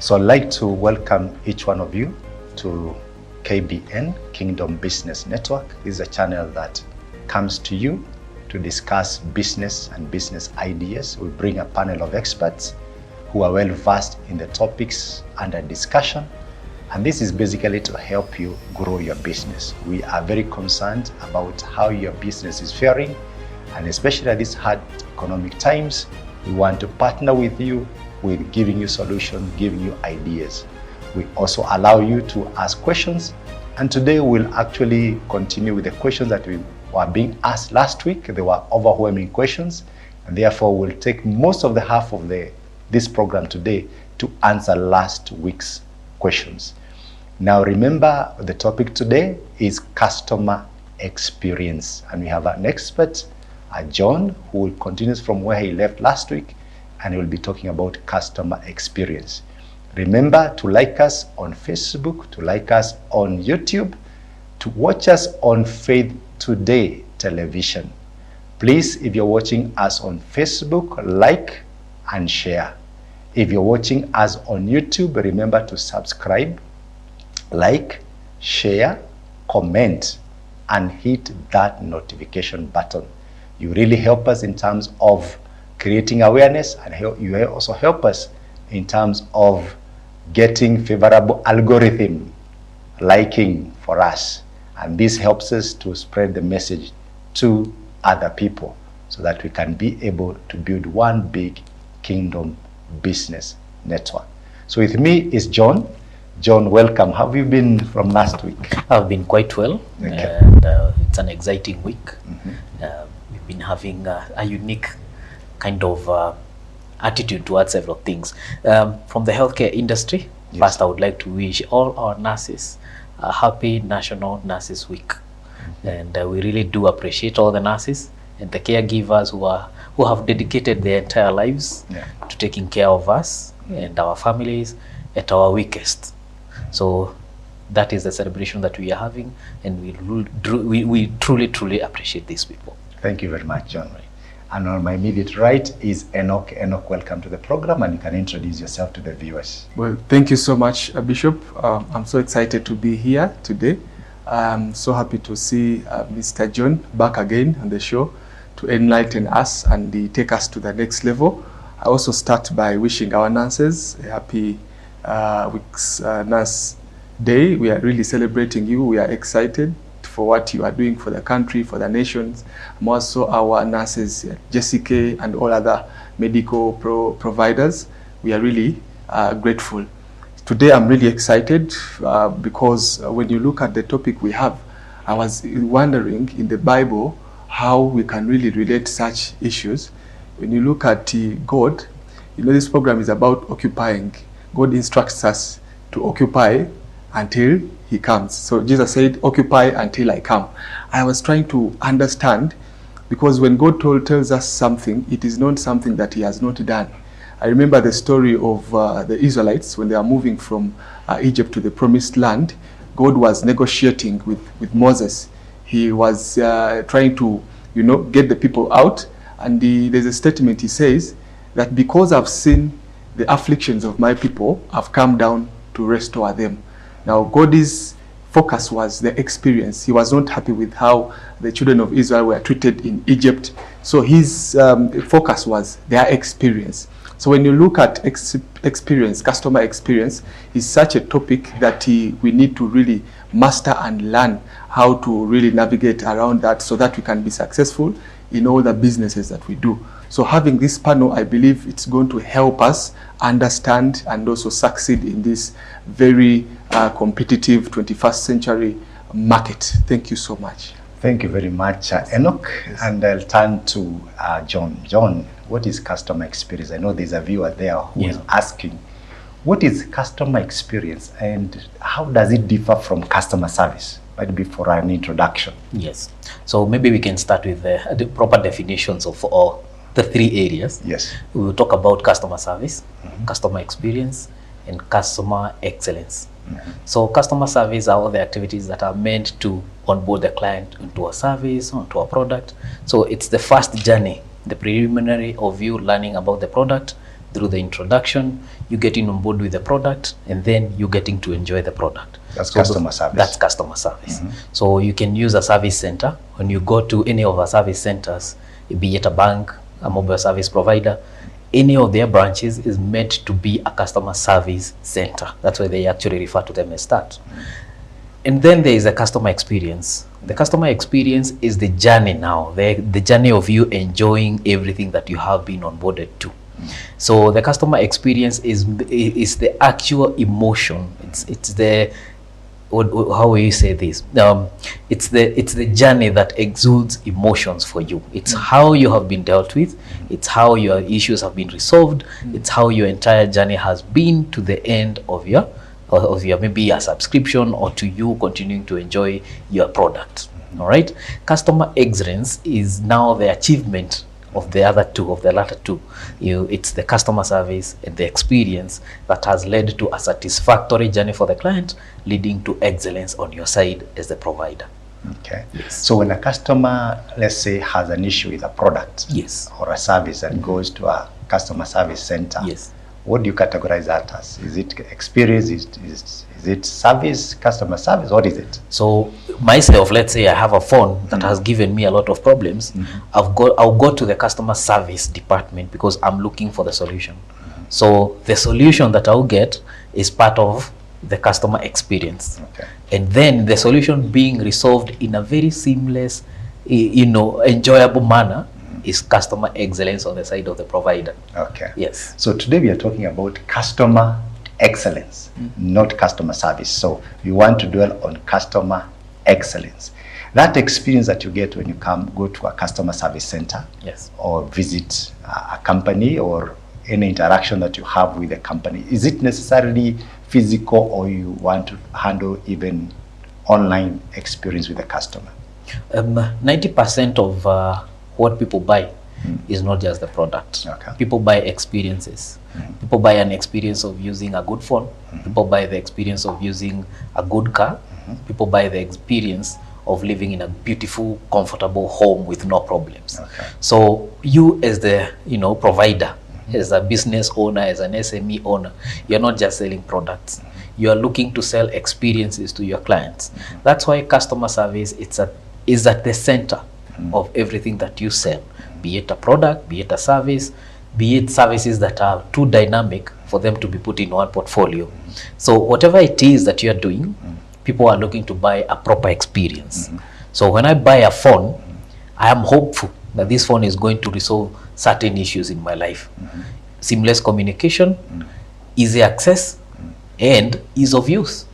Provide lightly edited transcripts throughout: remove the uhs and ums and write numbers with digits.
So I'd like to welcome each one of you to KBN, Kingdom Business Network. This is a channel that comes to you to discuss business and business ideas. We bring a panel of experts who are well versed in the topics under discussion. And this is basically to help you grow your business. We are very concerned about how your business is faring, and especially at these hard economic times, we want to partner with you with giving you solutions, giving you ideas. We also allow you to ask questions, and today we'll actually continue with the questions that we were being asked last week. They were overwhelming questions, and therefore we'll take most of the half of this program today to answer last week's questions. Now remember, the topic today is customer experience, and we have an expert, John, who will continue from where he left last week, and he will be talking about customer experience. Remember to like us on Facebook, to like us on YouTube, to watch us on Faith Today television. Please, if you're watching us on Facebook, like and share. If you're watching us on YouTube, remember to subscribe, like, share, comment, and hit that notification button. You really help us in terms of creating awareness, and you also help us in terms of getting favorable algorithm liking for us. And this helps us to spread the message to other people so that we can be able to build one big kingdom business network. So with me is John. John, welcome. How have you been from last week? I've been quite well, okay. And it's an exciting week. We've been having a unique kind of attitude towards several things. From the healthcare industry, yes. First I would like to wish all our nurses a happy National Nurses Week. And we really do appreciate all the nurses and the caregivers who have dedicated their entire lives to taking care of us and our families at our weakest. So that is the celebration that we are having, and we truly appreciate these people. Thank you very much, John. And on my immediate right is Enoch. Enoch, welcome to the program, and you can introduce yourself to the viewers. Well, thank you so much, Bishop. I'm so excited to be here today. I'm so happy to see Mr. John back again on the show to enlighten us and take us to the next level. I also start by wishing our nurses a happy week's Nurse Day. We are really celebrating you. We are excited for what you are doing for the country, for the nations. And also our nurses, Jessica and all other medical providers. We are really grateful. Today I'm really excited because when you look at the topic we have, I was wondering in the Bible how we can really relate such issues. When you look at God, you know, this program is about occupying. God instructs us to occupy until he comes. So Jesus said, occupy until I come. I was trying to understand, because when God tells us something, it is not something that he has not done. I remember the story of the Israelites when they are moving from Egypt to the promised land. God was negotiating with Moses. He was trying to, get the people out. And there's a statement he says that because I've seen the afflictions of my people, I've come down to restore them. Now, God's focus was the experience. He was not happy with how the children of Israel were treated in Egypt. So his focus was their experience. So when you look at experience, customer experience is such a topic that we need to really master and learn how to really navigate around that so that we can be successful in all the businesses that we do. So having this panel, I believe it's going to help us understand and also succeed in this very competitive 21st century market. Thank you so much. Thank you very much, Enoch. Yes. And I'll turn to John. John, what is customer experience? I know there's a viewer there who is asking, what is customer experience and how does it differ from customer service? Might be for an introduction. Yes. So maybe we can start with the proper definitions of all the three areas. Yes. We will talk about customer service, customer experience, and customer excellence. So customer service are all the activities that are meant to onboard the client into a service, onto a product. So it's the first journey, the preliminary of you learning about the product through the introduction, you getting on board with the product, and then you getting to enjoy the product. That's customer service. That's customer service. So you can use a service center. When you go to any of our service centers, be it a bank, a mobile service provider, any of their branches is meant to be a customer service center. That's why they actually refer to them as that. And then there is a customer experience. The customer experience is the journey now, the journey of you enjoying everything that you have been onboarded to. So the customer experience is the actual emotion. It's the, how will you say this? It's the journey that exudes emotions for you. It's how you have been dealt with. It's how your issues have been resolved. It's how your entire journey has been to the end of your maybe a subscription, or to you continuing to enjoy your product. All right. Customer excellence is now the achievement of the latter two. It's the customer service and the experience that has led to a satisfactory journey for the client, leading to excellence on your side as the provider. Okay. Yes. So when a customer, let's say, has an issue with a product, yes, or a service, and goes to a customer service center, yes, what do you categorize that as? Is it experience? Is it service, customer service? What is it? So myself, let's say I have a phone that has given me a lot of problems. I'll go to the customer service department because I'm looking for the solution. So the solution that I'll get is part of the customer experience. Okay. And then the solution being resolved in a very seamless, enjoyable manner is customer excellence on the side of the provider. Okay. Yes. So today we are talking about customer excellence, not customer service. So you want to dwell on customer excellence. That experience that you get when you go to a customer service center, yes, or visit a company, or any interaction that you have with a company, is it necessarily physical, or you want to handle even online experience with the customer? 90% of what people buy is not just the product. Okay. People buy experiences. People buy an experience of using a good phone. People buy the experience of using a good car. People buy the experience of living in a beautiful, comfortable home with no problems. Okay. So you as the provider, as a business owner, as an SME owner, you're not just selling products. You are looking to sell experiences to your clients. That's why customer service is at the center of everything that you sell, be it a product, be it a service, be it services that are too dynamic for them to be put in one portfolio. So whatever it is that you're doing, people are looking to buy a proper experience. So when I buy a phone, I am hopeful that this phone is going to resolve certain issues in my life. Seamless communication, easy access, and ease of use.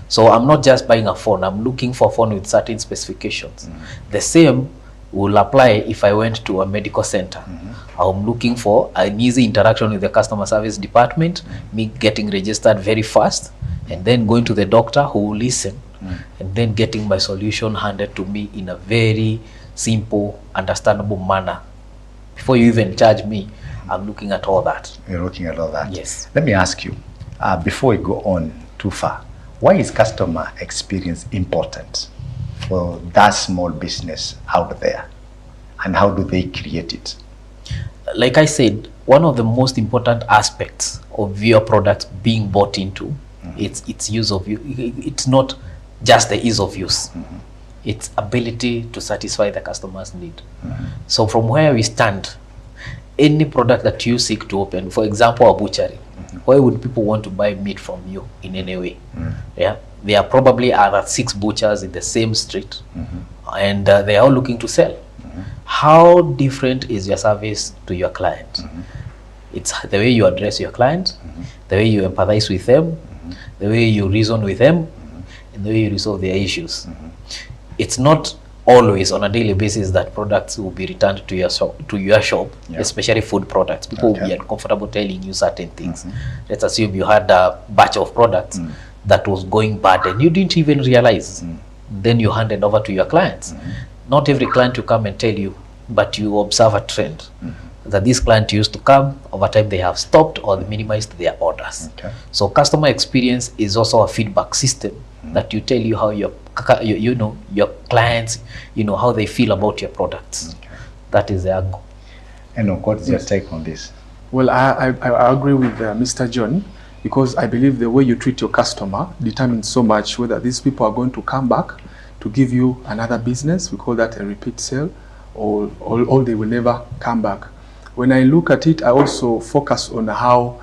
So I'm not just buying a phone, I'm looking for a phone with certain specifications. The same will apply if I went to a medical center. I'm looking for an easy interaction with the customer service department, me getting registered very fast, and then going to the doctor who will listen, and then getting my solution handed to me in a very simple, understandable manner. Before you even charge me, I'm looking at all that. You're looking at all that. Yes. Let me ask you, before we go on too far, why is customer experience important for that small business out there, and how do they create it? Like I said, one of the most important aspects of your product being bought into, it's use of use. It's not just the ease of use. It's ability to satisfy the customer's need. So from where we stand, any product that you seek to open, for example, a butchery, why would people want to buy meat from you in any way? Yeah, there are probably other 6 butchers in the same street, and they are all looking to sell. How different is your service to your client? It's the way you address your client, the way you empathize with them, the way you reason with them, and the way you resolve their issues. It's not always on a daily basis that products will be returned to your shop, especially food products. People will be uncomfortable telling you certain things. Let's assume you had a batch of products that was going bad and you didn't even realize. Then you handed over to your clients. Not every client will come and tell you, but you observe a trend that this client used to come, over time they have stopped or they minimized their orders. So customer experience is also a feedback system that you tell you how your clients, how they feel about your products. That is the angle. And what is your take on this? Well, I agree with Mr. John, because I believe the way you treat your customer determines so much whether these people are going to come back to give you another business. We call that a repeat sale, or they will never come back. When I look at it, I also focus on how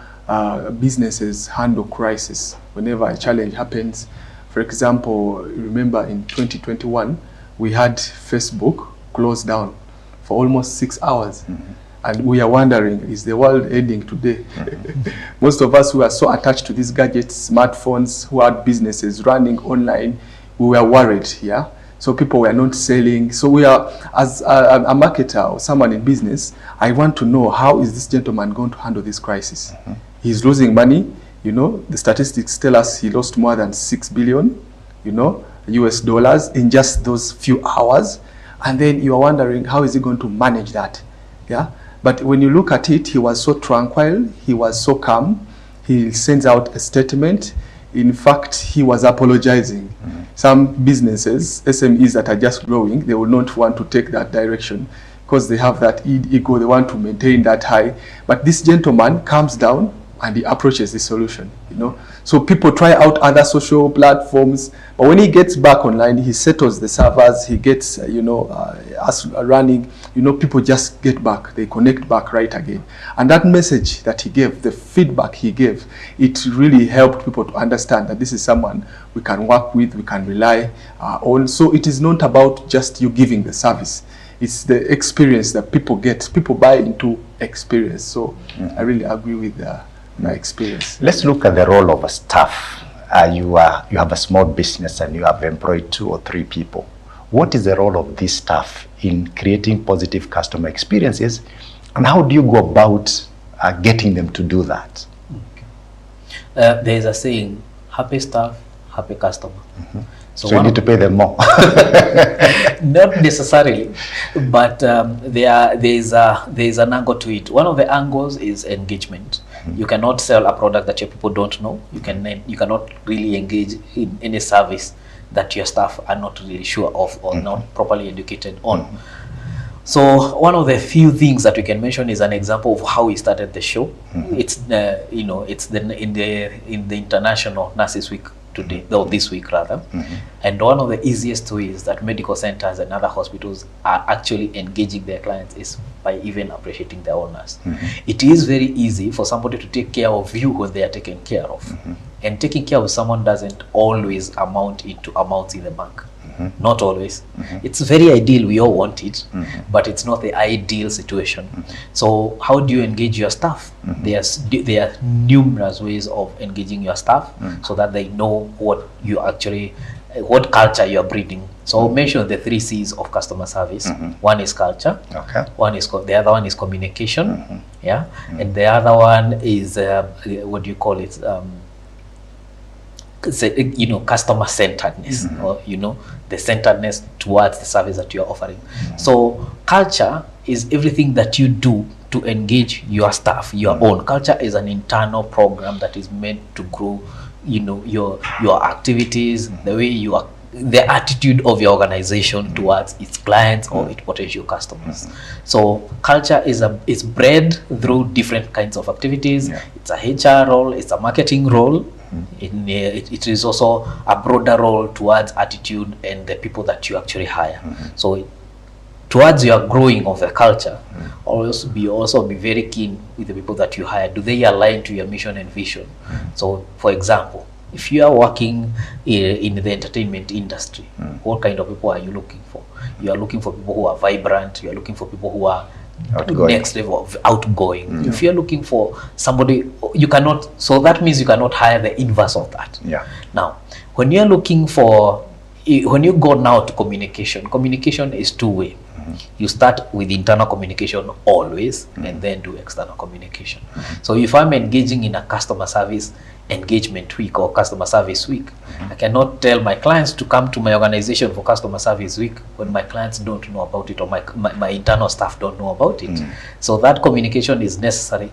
businesses handle crisis whenever a challenge happens. For example, remember in 2021, we had Facebook closed down for almost 6 hours. And we are wondering, is the world ending today? Most of us who are so attached to these gadgets, smartphones, who had businesses running online, we were worried, yeah? So people were not selling. So we are, as a marketer or someone in business, I want to know, how is this gentleman going to handle this crisis? He's losing money. You know, the statistics tell us he lost more than 6 billion, you know, US dollars in just those few hours. And then you are wondering, how is he going to manage that? Yeah. But when you look at it, he was so tranquil, he was so calm. He sends out a statement. In fact, he was apologizing. Some businesses, SMEs that are just growing, they will not want to take that direction because they have that ego, they want to maintain that high. But this gentleman calms down and he approaches the solution, you know. So people try out other social platforms, but when he gets back online, he settles the servers, he gets, us running, you know, people just get back, they connect back right again. And that message that he gave, the feedback he gave, it really helped people to understand that this is someone we can work with, we can rely on. So it is not about just you giving the service. It's the experience that people get. People buy into experience. So I really agree with my experience. Let's look at the role of a staff. You have a small business and you have employed 2 or 3 people. What is the role of this staff in creating positive customer experiences, and how do you go about getting them to do that? There is a saying, happy staff, happy customer. So you need to pay them more. Not necessarily, but there is an angle to it. One of the angles is engagement. You cannot sell a product that your people don't know. You cannot really engage in any service that your staff are not really sure of or not properly educated on. So one of the few things that we can mention is an example of how we started the show. It's in the International Nurses Week today, or this week rather. And one of the easiest ways that medical centers and other hospitals are actually engaging their clients is by even appreciating their owners. It is very easy for somebody to take care of you when they are taken care of. And taking care of someone doesn't always amount into amounts in the bank. Not always. It's very ideal, we all want it, but it's not the ideal situation. So how do you engage your staff? There are numerous ways of engaging your staff so that they know what culture you are breeding. So I'll mention the 3 C's of customer service. One is culture, the other one is communication, and the other one is what do you call it? Customer centeredness, or the centeredness towards the service that you are offering. So culture is everything that you do to engage your staff, your own. Culture is an internal program that is meant to grow, your activities, the way you are, the attitude of your organization towards its clients or its potential customers. So culture is bred through different kinds of activities. It's a HR role, it's a marketing role. It is also a broader role towards attitude and the people that you actually hire. So towards your growing of the culture, also be very keen with the people that you hire. Do they align to your mission and vision? So for example, if you are working in the entertainment industry, what kind of people are you looking for? You are looking for people who are vibrant. You are looking for people who are next level of outgoing. If you're looking for somebody, you cannot, so that means you cannot hire the inverse of that. Now, when you're looking for, when you go now to communication is 2-way. You start with internal communication always, and then do external communication. So if I'm engaging in a customer service engagement week or customer service week, I cannot tell my clients to come to my organization for customer service week when my clients don't know about it, or my internal staff don't know about it. So that communication is necessary,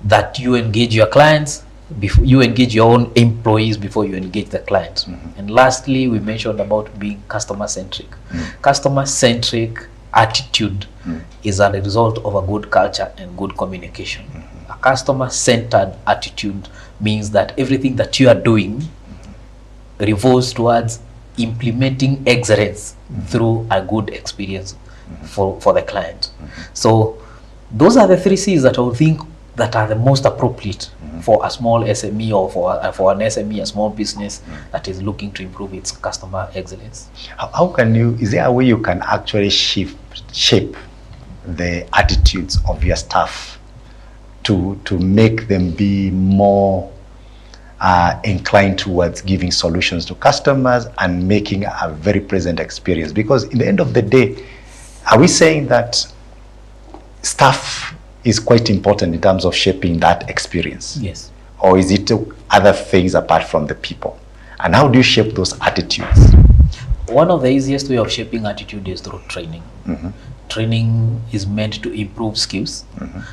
that you engage your clients, before you engage your own employees before you engage the client. And lastly, we mentioned about being customer centric. Customer centric attitude is a result of a good culture and good communication. A customer-centered attitude means that everything that you are doing revolves towards implementing excellence through a good experience for the client. So those are the 3 C's that I would think that are the most appropriate for a small SME or for an SME, a small business that is looking to improve its customer excellence. How can you, is there a way you can actually shape the attitudes of your staff to make them be more inclined towards giving solutions to customers and making a very pleasant experience? Because in the end of the day, are we saying that staff is quite important in terms of shaping that experience? Yes. Or is it other things apart from the people? And how do you shape those attitudes? One of the easiest way of shaping attitude is through training. Training is meant to improve skills.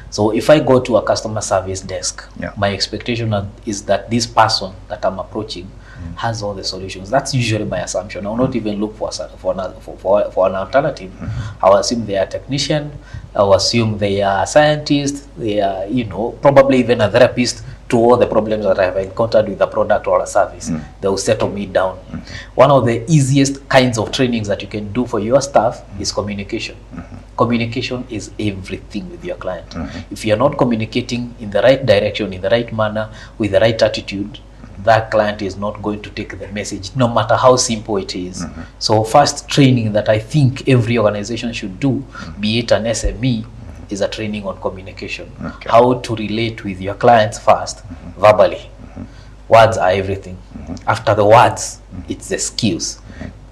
So if I go to a customer service desk, my expectation is that this person that I'm approaching has all the solutions. That's usually my assumption. I will not even look for an alternative. I will assume they are a technician. I will assume they are a scientist. They are, probably even a therapist to all the problems that I have encountered with a product or a service. They will settle me down. One of the easiest kinds of trainings that you can do for your staff is communication. Communication is everything with your client. If you are not communicating in the right direction, in the right manner, with the right attitude, that client is not going to take the message, no matter how simple it is. So first training that I think every organization should do, be it an SME, is a training on communication. How to relate with your clients first, verbally. Words are everything. After the words, it's the skills.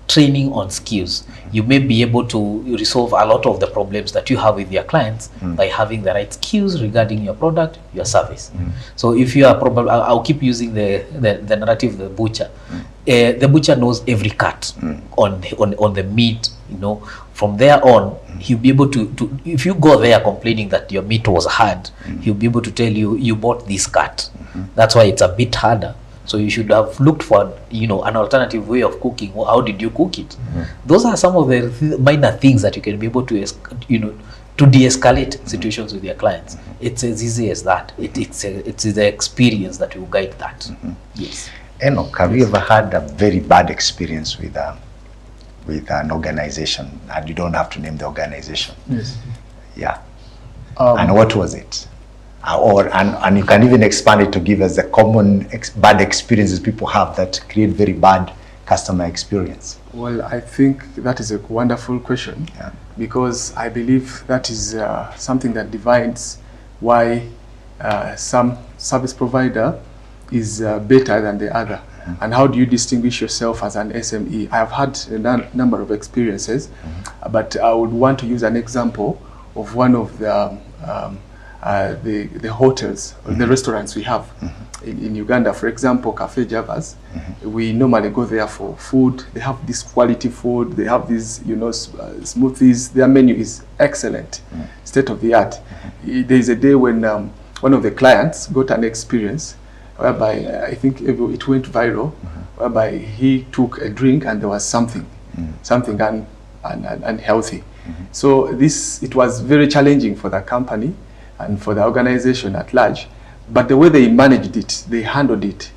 Training on skills. You may be able to resolve a lot of the problems that you have with your clients by having the right skills regarding your product, your service. So if you are probably, I'll keep using the narrative of the butcher. The butcher knows every cut on the meat, From there on, he'll be able to, if you go there complaining that your meat was hard, he'll be able to tell you, you bought this cut. That's why it's a bit harder. So you should have looked for, an alternative way of cooking. How did you cook it? Those are some of the minor things that you can be able to, to de-escalate situations with your clients. It's as easy as that. It's the experience that will guide that. Yes. Enoch, have you ever had a very bad experience with an organization? And you don't have to name the organization. Yes. Yeah. And what was it? And you can even expand it to give us the common bad experiences people have that create very bad customer experience. Well, I think that is a wonderful question, because I believe that is something that defines why some service provider is better than the other. And how do you distinguish yourself as an SME? I have had a number of experiences, but I would want to use an example of one of the hotels, the restaurants we have in Uganda. For example, Cafe Javas, we normally go there for food. They have this quality food. They have these, smoothies. Their menu is excellent, state of the art. There is a day when one of the clients got an experience whereby I think it went viral, whereby he took a drink and there was something unhealthy. So it was very challenging for the company and for the organization at large, but the way they managed it, they handled it,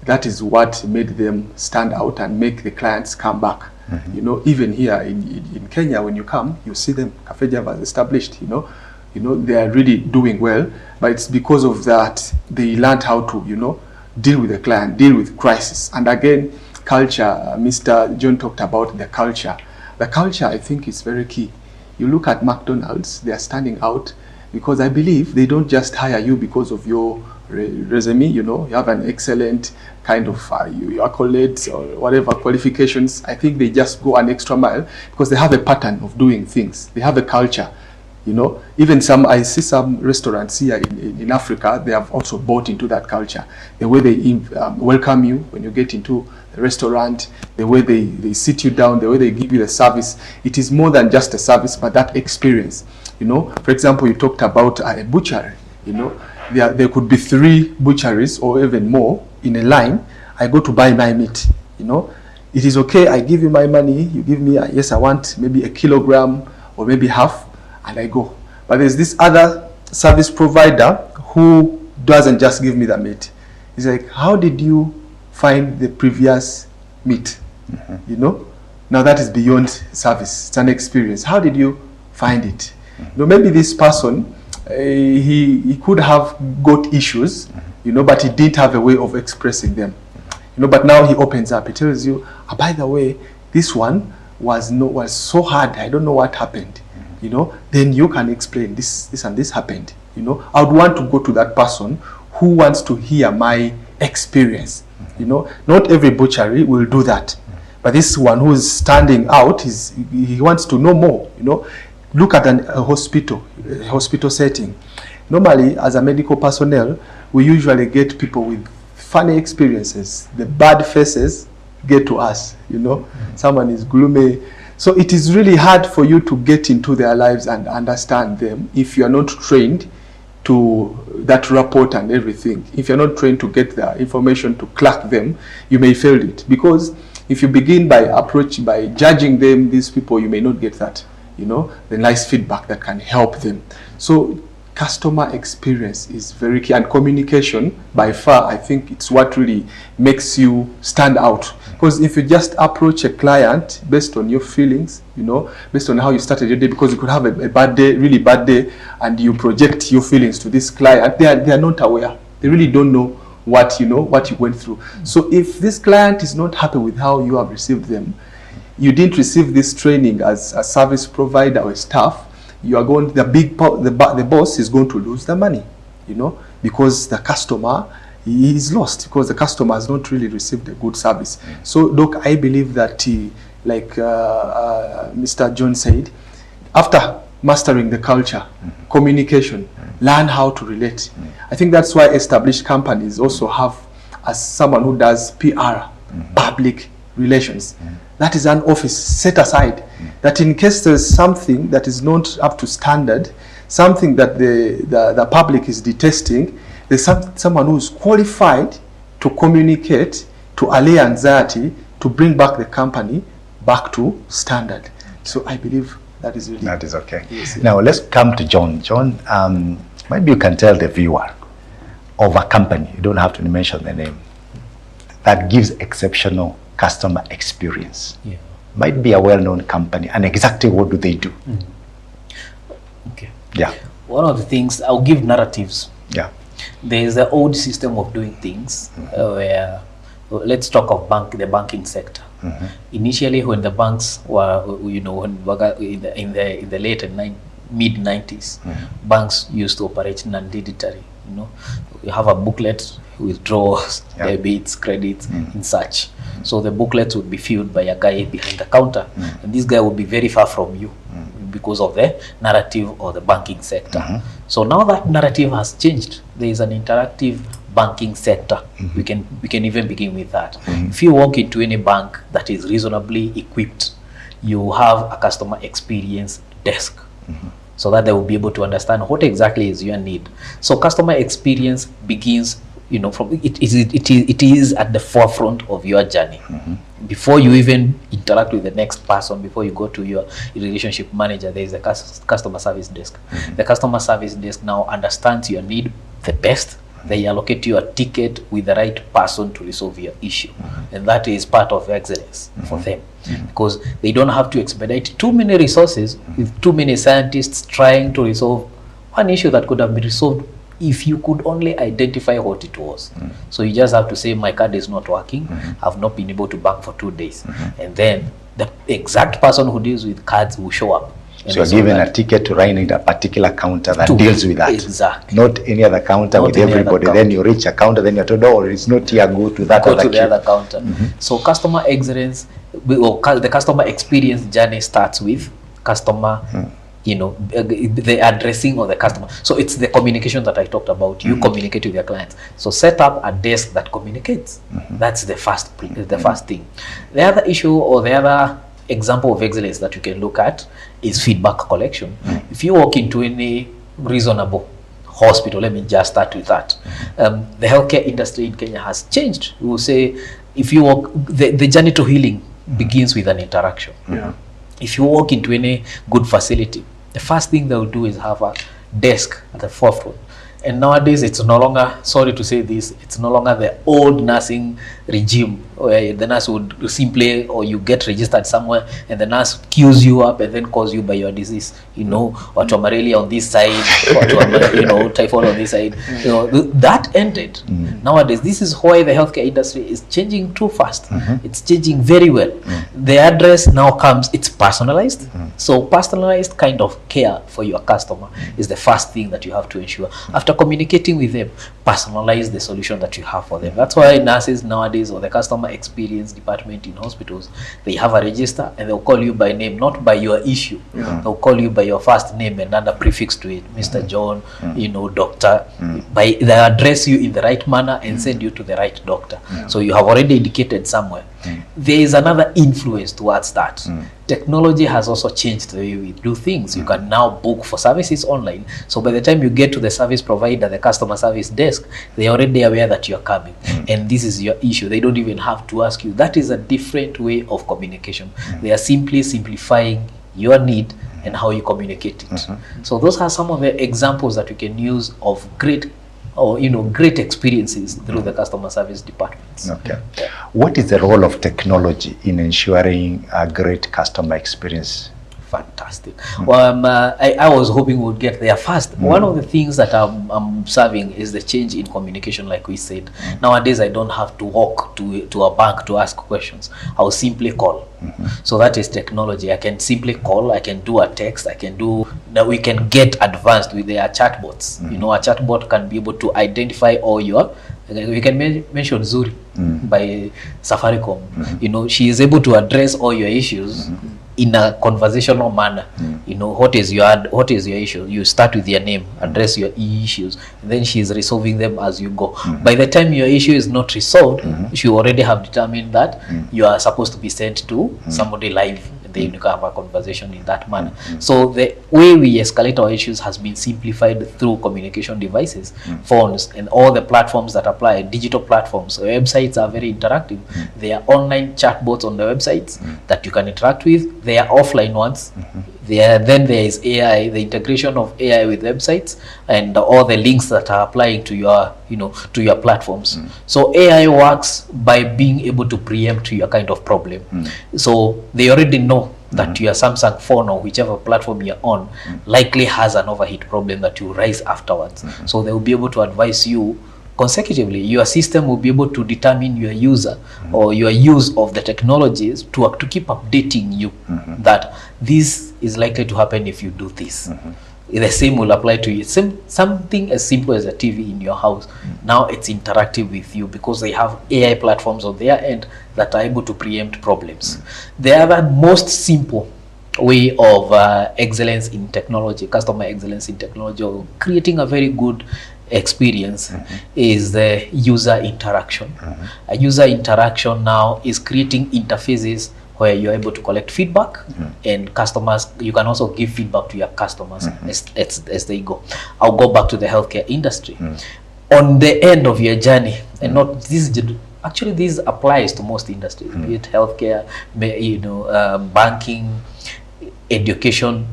that is what made them stand out and make the clients come back. Even here in Kenya, when you come, you see them, Cafe Java is established, they are really doing well, but it's because of that they learned how to, deal with the client, deal with crisis. And again, culture, Mr. John talked about the culture. The culture, I think, is very key. You look at McDonald's, they are standing out because I believe they don't just hire you because of your resume, you have an excellent kind of your accolades or whatever qualifications. I think they just go an extra mile because they have a pattern of doing things. They have a culture, Even I see some restaurants here in Africa, they have also bought into that culture. The way they welcome you when you get into the restaurant, the way they sit you down, the way they give you the service. It is more than just a service, but that experience. For example, you talked about a butchery. There could be 3 butcheries or even more in a line. I go to buy my meat. It is okay. I give you my money. You give me, yes, I want maybe a kilogram or maybe half, and I go. But there's this other service provider who doesn't just give me the meat. It's like, how did you find the previous meat? You know, now that is beyond service. It's an experience. How did you find it? You know, maybe this person, he could have got issues, you know, but he didn't have a way of expressing them. You know, but now he opens up. He tells you, by the way, this one was so hard. I don't know what happened. You know, then you can explain this and this happened. You know, I would want to go to that person who wants to hear my experience. You know, not every butchery will do that, but this one who is standing out, he wants to know more. You know, look at a hospital setting. Normally, as a medical personnel, we usually get people with funny experiences. The bad faces get to us. You know, someone is gloomy. So it is really hard for you to get into their lives and understand them if you are not trained to that rapport and everything. If you're not trained to get the information to crack them, you may fail it. Because if you begin by judging them, these people, you may not get that, you know, the nice feedback that can help them. So customer experience is very key, and communication, by far, I think it's what really makes you stand out. Because if you just approach a client based on your feelings, you know, based on how you started your day, because you could have a bad day, really bad day, and you project your feelings to this client, they are not aware. They really don't know what you went through. So if this client is not happy with how you have received them, you didn't receive this training as a service provider or staff, you are going, the boss is going to lose the money, you know, because the customer is lost, because the customer has not really received a good service. So, Doc, I believe that, like Mr. John said, after mastering the culture, communication, learn how to relate. I think that's why established companies also have, as someone who does PR, public relations. That is an office set aside, that in case there's something that is not up to standard, something that the public is detesting, there's someone who is qualified to communicate, to allay anxiety, to bring back the company back to standard. So I believe that is really... That is okay. Yes, yeah. Now let's come to John. John, maybe you can tell the viewer of a company, you don't have to mention the name, that gives exceptional customer experience. Yeah. Might be a well-known company, and exactly what do they do? Okay. Yeah. One of the things, I'll give narratives. Yeah. There is the old system of doing things where, let's talk of the banking sector. Initially, when the banks were, you know, in the late and mid-90s, banks used to operate non-digitally. You know, you have a booklet, withdrawals, debits, credits, and such. So the booklets would be filled by a guy behind the counter, and this guy would be very far from you because of the narrative or the banking sector. So now that narrative has changed. There is an interactive banking sector. We can even begin with that. If you walk into any bank that is reasonably equipped, you have a customer experience desk. So that they will be able to understand what exactly is your need. So customer experience begins, you know, from it is at the forefront of your journey. Before you even interact with the next person, before you go to your relationship manager, there is a customer service desk. The customer service desk now understands your need the best. They allocate you a ticket with the right person to resolve your issue. And that is part of excellence for them. Because they don't have to expedite too many resources with too many scientists trying to resolve one issue that could have been resolved if you could only identify what it was. So you just have to say, my card is not working, I've not been able to bank for 2 days. And then the exact person who deals with cards will show up. So you're given a ticket to run in a particular counter that deals with that. Exactly. Not any other counter with everybody. Then you reach a counter, then you're told, oh, it's not here, go to that other the other counter. So customer excellence, or the customer experience journey starts with customer, you know, the addressing of the customer. So it's the communication that I talked about. You communicate with your clients. So set up a desk that communicates. That's the first thing. The other issue, or the other example of excellence that you can look at, is feedback collection. If you walk into any reasonable hospital, let me just start with that. The healthcare industry in Kenya has changed. We will say, if you walk, the journey to healing begins with an interaction. If you walk into any good facility, the first thing they will do is have a desk at the forefront. And nowadays, it's no longer, sorry to say this, it's no longer the old nursing regime where the nurse would simply, or you get registered somewhere and the nurse queues you up and then calls you by your disease. You know, watu wa malaria on this side, watu wa, you know, typhoid on this side. You know, that ended. Nowadays, this is why the healthcare industry is changing too fast. It's changing very well. The address now comes, it's personalized. So personalized kind of care for your customer is the first thing that you have to ensure. After communicating with them, personalize the solution that you have for them. That's why nurses nowadays, or the customer experience department in hospitals, they have a register and they'll call you by name, not by your issue. They'll call you by your first name and another prefix to it, Mr. John, you know, doctor. They address you in the right manner and send you to the right doctor. So you have already indicated somewhere. There is another influence towards that. Technology has also changed the way we do things. You can now book for services online. So by the time you get to the service provider, the customer service desk, they are already aware that you're coming. And this is your issue. They don't even have to ask you. That is a different way of communication. They are simply simplifying your need and how you communicate it. So those are some of the examples that you can use of great, or you know, great experiences through the customer service departments. Okay. What is the role of technology in ensuring a great customer experience? Fantastic. Well, I was hoping we would get there first. One of the things that I'm observing is the change in communication, like we said. Nowadays, I don't have to walk to a bank to ask questions. I'll simply call. So that is technology. I can simply call. I can do a text. I can do. Now we can get advanced with their chatbots. You know, a chatbot can be able to identify all your. We can mention Zuri by Safaricom. You know, she is able to address all your issues in a conversational manner. You know, what is your issue? You start with your name, address your issues, and then she is resolving them as you go. By the time your issue is not resolved, she already have determined that you are supposed to be sent to somebody live. Then you can have a conversation in that manner. So the way we escalate our issues has been simplified through communication devices, phones, and all the platforms that apply, digital platforms. So websites are very interactive. There are online chatbots on the websites that you can interact with. There are offline ones. Then there is AI, the integration of AI with websites, and all the links that are applying to your, you know, to your platforms. So AI works by being able to preempt your kind of problem. So they already know that your Samsung phone or whichever platform you're on likely has an overheat problem that will rise afterwards. So they will be able to advise you consecutively. Your system will be able to determine your user or your use of the technologies to keep updating you that this is likely to happen if you do this. The same will apply to you. Something as simple as a TV in your house. Now it's interactive with you because they have AI platforms on their end that are able to preempt problems. The other most simple way of excellence in technology, customer excellence in technology, or creating a very good experience is the user interaction. A user interaction now is creating interfaces where you're able to collect feedback and customers, you can also give feedback to your customers as they go. I'll go back to the healthcare industry. On the end of your journey, and not this, actually this applies to most industries, be it healthcare, you know, banking, education.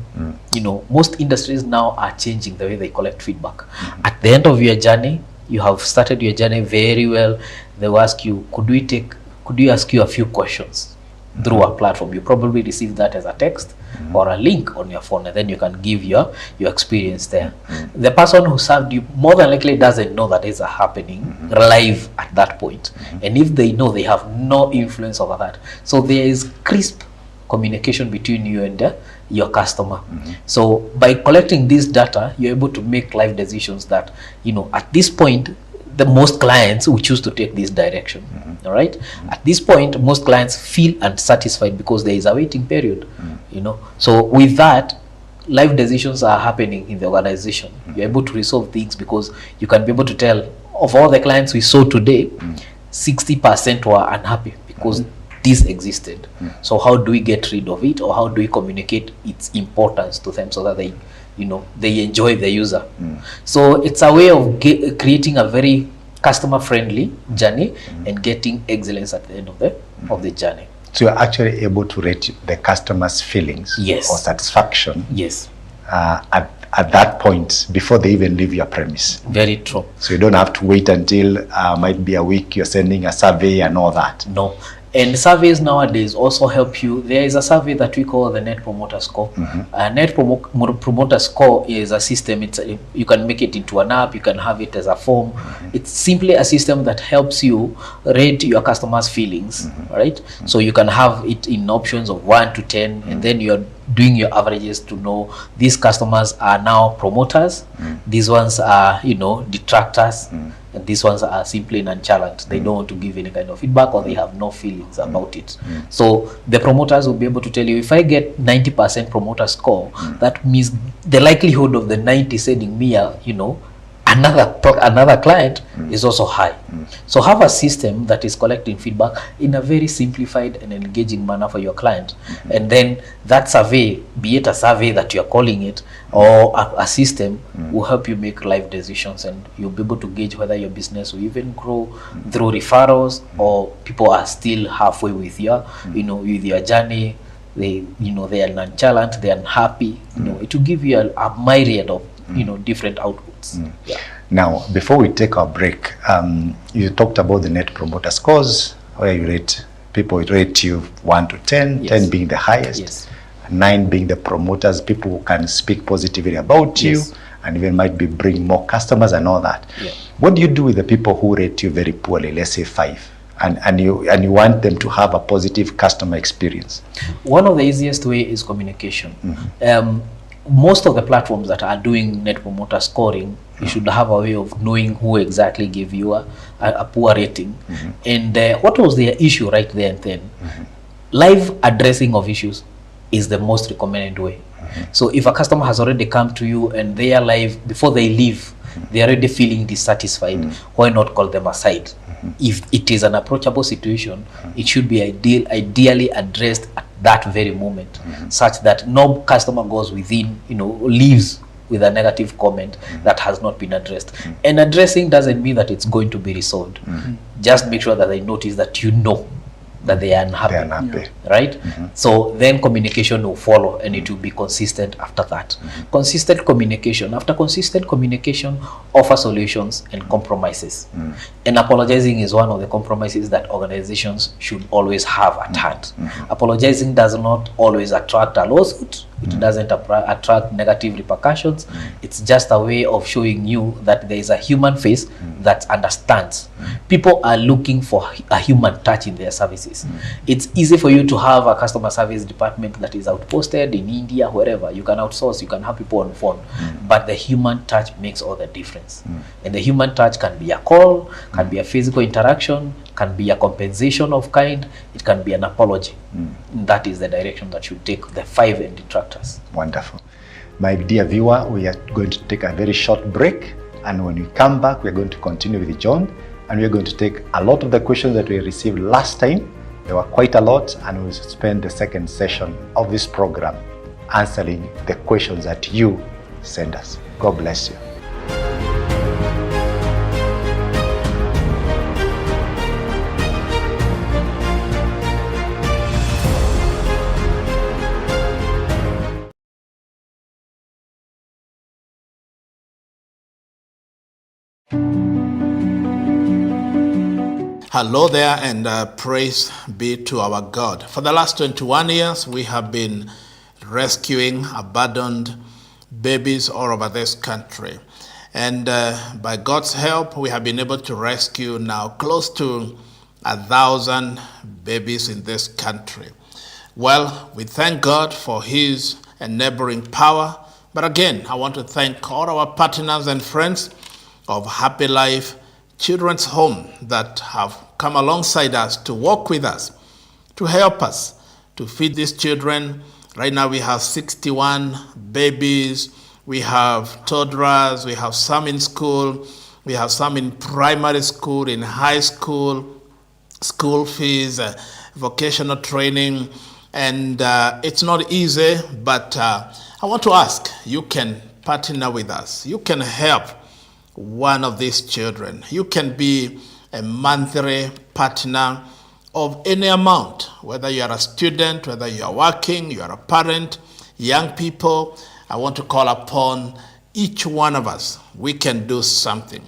You know, most industries now are changing the way they collect feedback. At the end of your journey, you have started your journey very well. They will ask you, could we ask you a few questions through a platform? You probably receive that as a text or a link on your phone, and then you can give your experience there. The person who served you more than likely doesn't know that is happening live at that point. And if they know, they have no influence over that. So there is crisp communication between you and your customer. So by collecting this data, you're able to make live decisions that, you know, at this point, the most clients will choose to take this direction. All right. At this point, most clients feel unsatisfied because there is a waiting period. You know, so with that, live decisions are happening in the organization. You're able to resolve things because you can be able to tell, of all the clients we saw today, 60% were unhappy because this existed. So how do we get rid of it, or how do we communicate its importance to them so that they, you know, they enjoy the user? So it's a way of creating a very customer-friendly journey and getting excellence at the end of the journey. So you're actually able to rate the customer's feelings or satisfaction at that point before they even leave your premise. Very true. So you don't have to wait until might be a week you're sending a survey and all that. No. And surveys nowadays also help you. There is a survey that we call the Net Promoter Score. Net Promoter Score is a system. You can make it into an app. You can have it as a form. It's simply a system that helps you rate your customers' feelings, right? So you can have it in options of 1 to 10, and then you're doing your averages to know these customers are now promoters. These ones are, detractors. And these ones are simply nonchalant. They don't want to give any kind of feedback, or they have no feelings about it. So the promoters will be able to tell you, if I get 90% promoter score, that means the likelihood of the 90 sending me another client is also high. So have a system that is collecting feedback in a very simplified and engaging manner for your client. And then that survey, be it a survey that you're calling it, or a system, will help you make life decisions, and you'll be able to gauge whether your business will even grow through referrals, or people are still halfway with your, with your journey. They are nonchalant, they are unhappy. It will give you a myriad of different outputs. Yeah. Now, before we take our break, you talked about the Net Promoter Scores, where you rate people. Rate you 1 to 10, yes. 10 being the highest, 9 being the promoters, people who can speak positively about you, and even might be bring more customers and all that. Yeah. What do you do with the people who rate you very poorly, let's say 5? And you want them to have a positive customer experience? One of the easiest way is communication. Most of the platforms that are doing Net Promoter Scoring, you should have a way of knowing who exactly gave you a poor rating, and what was their issue right there and then. Live addressing of issues is the most recommended way. So if a customer has already come to you and they are live, before they leave, they are already feeling dissatisfied, why not call them aside? If it is an approachable situation, it should be ideally addressed at that very moment, such that no customer goes within, leaves with a negative comment that has not been addressed. And addressing doesn't mean that it's going to be resolved. Just make sure that they notice that that they are unhappy, right? So then communication will follow, and it will be consistent after that. Consistent communication. After consistent communication, offer solutions and compromises. And apologizing is one of the compromises that organizations should always have at hand. Apologizing does not always attract a lawsuit. It doesn't attract negative repercussions. It's just a way of showing you that there is a human face that understands. People are looking for a human touch in their services. It's easy for you to have a customer service department that is outposted in India, wherever. You can outsource, you can have people on phone, but the human touch makes all the difference. And the human touch can be a call, can be a physical interaction, can be a compensation of kind, it can be an apology. That is the direction that should take the 5 and detractors. Wonderful. My dear viewer, we are going to take a very short break, and when we come back, we are going to continue with John, and we are going to take a lot of the questions that we received last time. There were quite a lot, and we'll spend the second session of this program answering the questions that you send us. God bless you. Hello there, and praise be to our God. For the last 21 years, we have been rescuing abandoned babies all over this country. And by God's help, we have been able to rescue now close to 1,000 babies in this country. Well, we thank God for His enabling power. But again, I want to thank all our partners and friends of Happy Life Children's Home that have come alongside us to work with us, to help us to feed these children. Right now we have 61 babies, we have toddlers, we have some in school, we have some in primary school, in high school, school fees, vocational training, and it's not easy, but I want to ask, you can partner with us, you can help one of these children. You can be a monthly partner of any amount, whether you are a student, whether you are working, you are a parent, young people. I want to call upon each one of us. We can do something.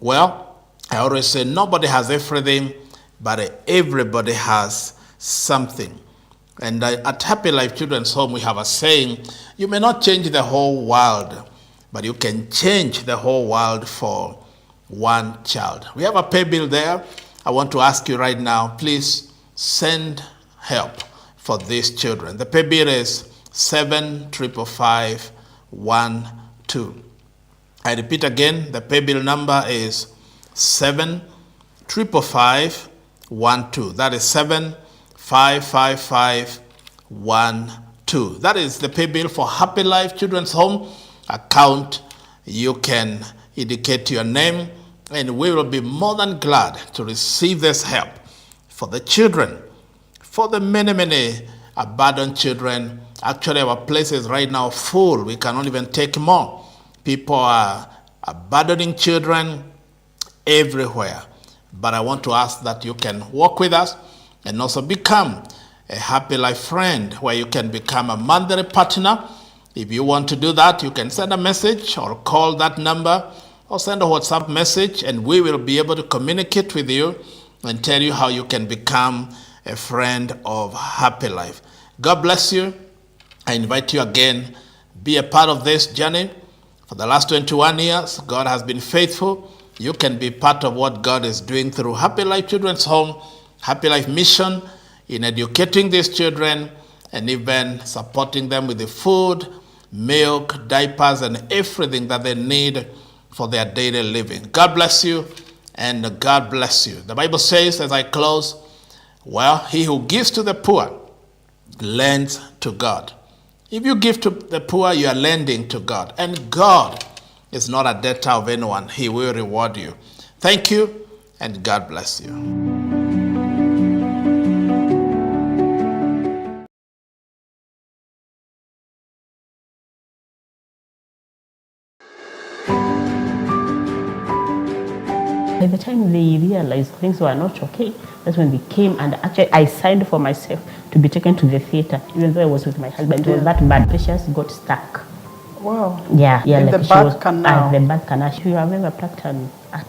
Well, I always say nobody has everything, but everybody has something. And at Happy Life Children's Home, we have a saying, you may not change the whole world, but you can change the whole world for one child. We have a pay bill there. I want to ask you right now, please send help for these children. The pay bill is 75512. I repeat again, the pay bill number is 75512. That is 75512. That is the pay bill for Happy Life Children's Home account. You can indicate your name, and we will be more than glad to receive this help for the children, for the many, many abandoned children. Actually, our place is right now full. We cannot even take more. People are abandoning children everywhere. But I want to ask that you can work with us and also become a Happy Life friend, where you can become a monthly partner. If you want to do that, you can send a message or call that number or send a WhatsApp message, and we will be able to communicate with you and tell you how you can become a friend of Happy Life. God bless you. I invite you again, be a part of this journey. For the last 21 years, God has been faithful. You can be part of what God is doing through Happy Life Children's Home, Happy Life Mission, in educating these children and even supporting them with the food, milk, diapers, and everything that they need for their daily living. God bless you, and God bless you. The Bible says, as I close, well, he who gives to the poor lends to God. If you give to the poor, you are lending to God. And God is not a debtor of anyone. He will reward you. Thank you, and God bless you. By the time they realized things were not okay, that's when they came, and actually I signed for myself to be taken to the theater, even though I was with my husband. It was that bad. Precious got stuck. Wow. Yeah. In like the birth canal. The birth canal. She have ever plucked a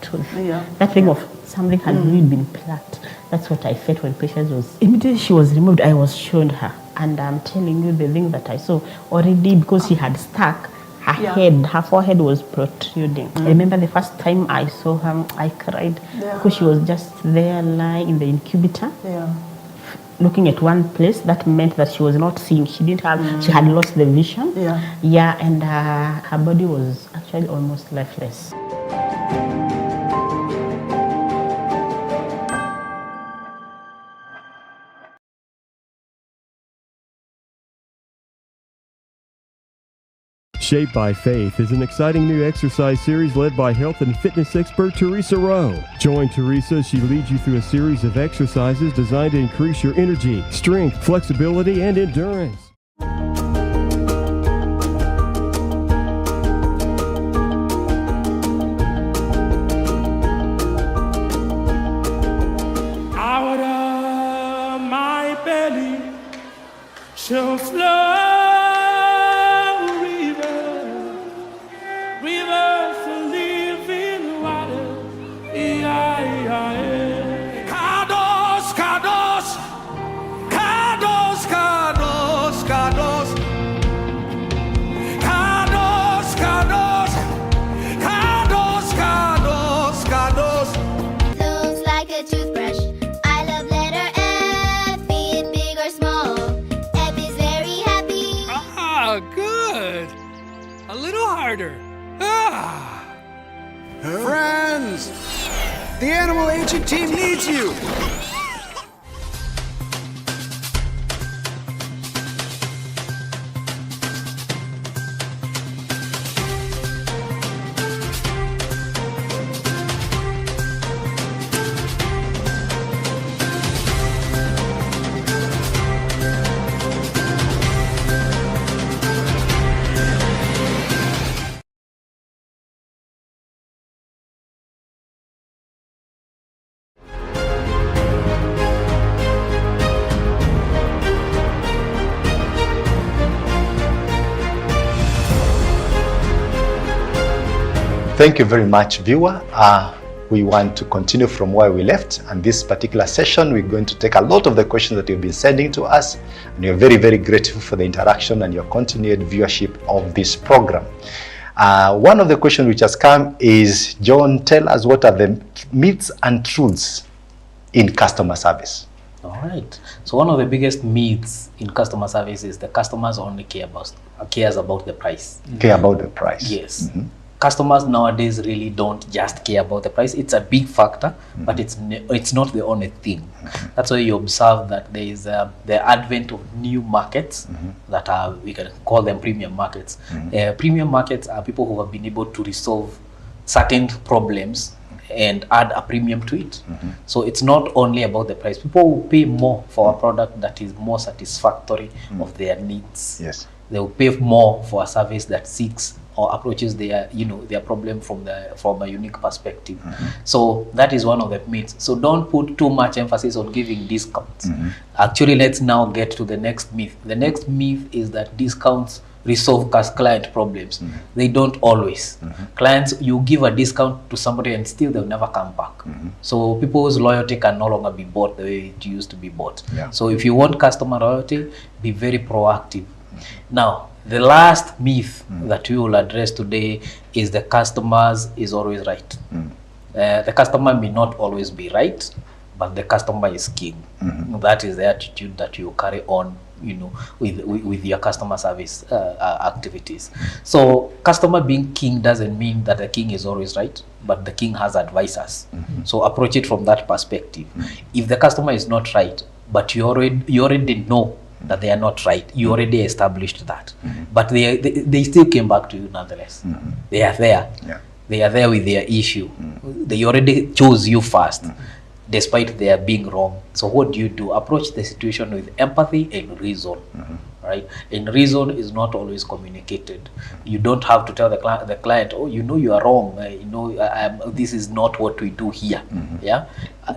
tooth. Yeah. That thing of something had really been plucked. That's what I felt when Precious was. Immediately she was removed, I was shown her. And I'm telling you the thing that I saw already, because she had stuck. Her forehead was protruding. I remember the first time I saw her, I cried because she was just there lying in the incubator, looking at one place. That meant that she was not seeing. She didn't have. She had lost the vision. And her body was actually almost lifeless. Shaped by Faith is an exciting new exercise series led by health and fitness expert Teresa Rowe. Join Teresa as she leads you through a series of exercises designed to increase your energy, strength, flexibility, and endurance. Out of my belly shall flow rivers of living water. Kadosh, Kadosh, Kadosh, Kadosh, Kadosh, Kadosh, Kadosh, Kadosh, Kadosh, Kadosh. Looks like a toothbrush. I love letter F, be it big or small. F is very happy. Ah, good. A little harder. Friends! The animal agent team needs you! Thank you very much, viewer. We want to continue from where we left, and this particular session we're going to take a lot of the questions that you've been sending to us, and we're very, very grateful for the interaction and your continued viewership of this program. One of the questions which has come is, John, tell us what are the myths and truths in customer service? All right. So one of the biggest myths in customer service is the customers only cares about the price. Care about the price. Yes. Customers nowadays really don't just care about the price. It's a big factor, but it's not the only thing. That's why you observe that there is the advent of new markets that are, we can call them premium markets. Premium markets are people who have been able to resolve certain problems and add a premium to it. So it's not only about the price. People will pay more for a product that is more satisfactory of their needs. Yes. They will pay more for a service that seeks or approaches their, their problem from a unique perspective. So that is one of the myths. So don't put too much emphasis on giving discounts. Actually, let's now get to the next myth. The next myth is that discounts resolve client problems. They don't always. Clients, you give a discount to somebody and still they'll never come back. So people's loyalty can no longer be bought the way it used to be bought. So if you want customer loyalty, be very proactive. Now, the last myth that we will address today is the customers is always right. The customer may not always be right, but the customer is king. That is the attitude that you carry on, with your customer service activities. So customer being king doesn't mean that the king is always right, but the king has advisors. So approach it from that perspective. If the customer is not right, but you already know that they are not right, you already established that, but they still came back to you nonetheless. They are there. They are there with their issue. They already chose you first, despite their being wrong. So what do? Approach the situation with empathy and reason. Right? And reason is not always communicated. You don't have to tell the client, oh, you are wrong. This is not what we do here.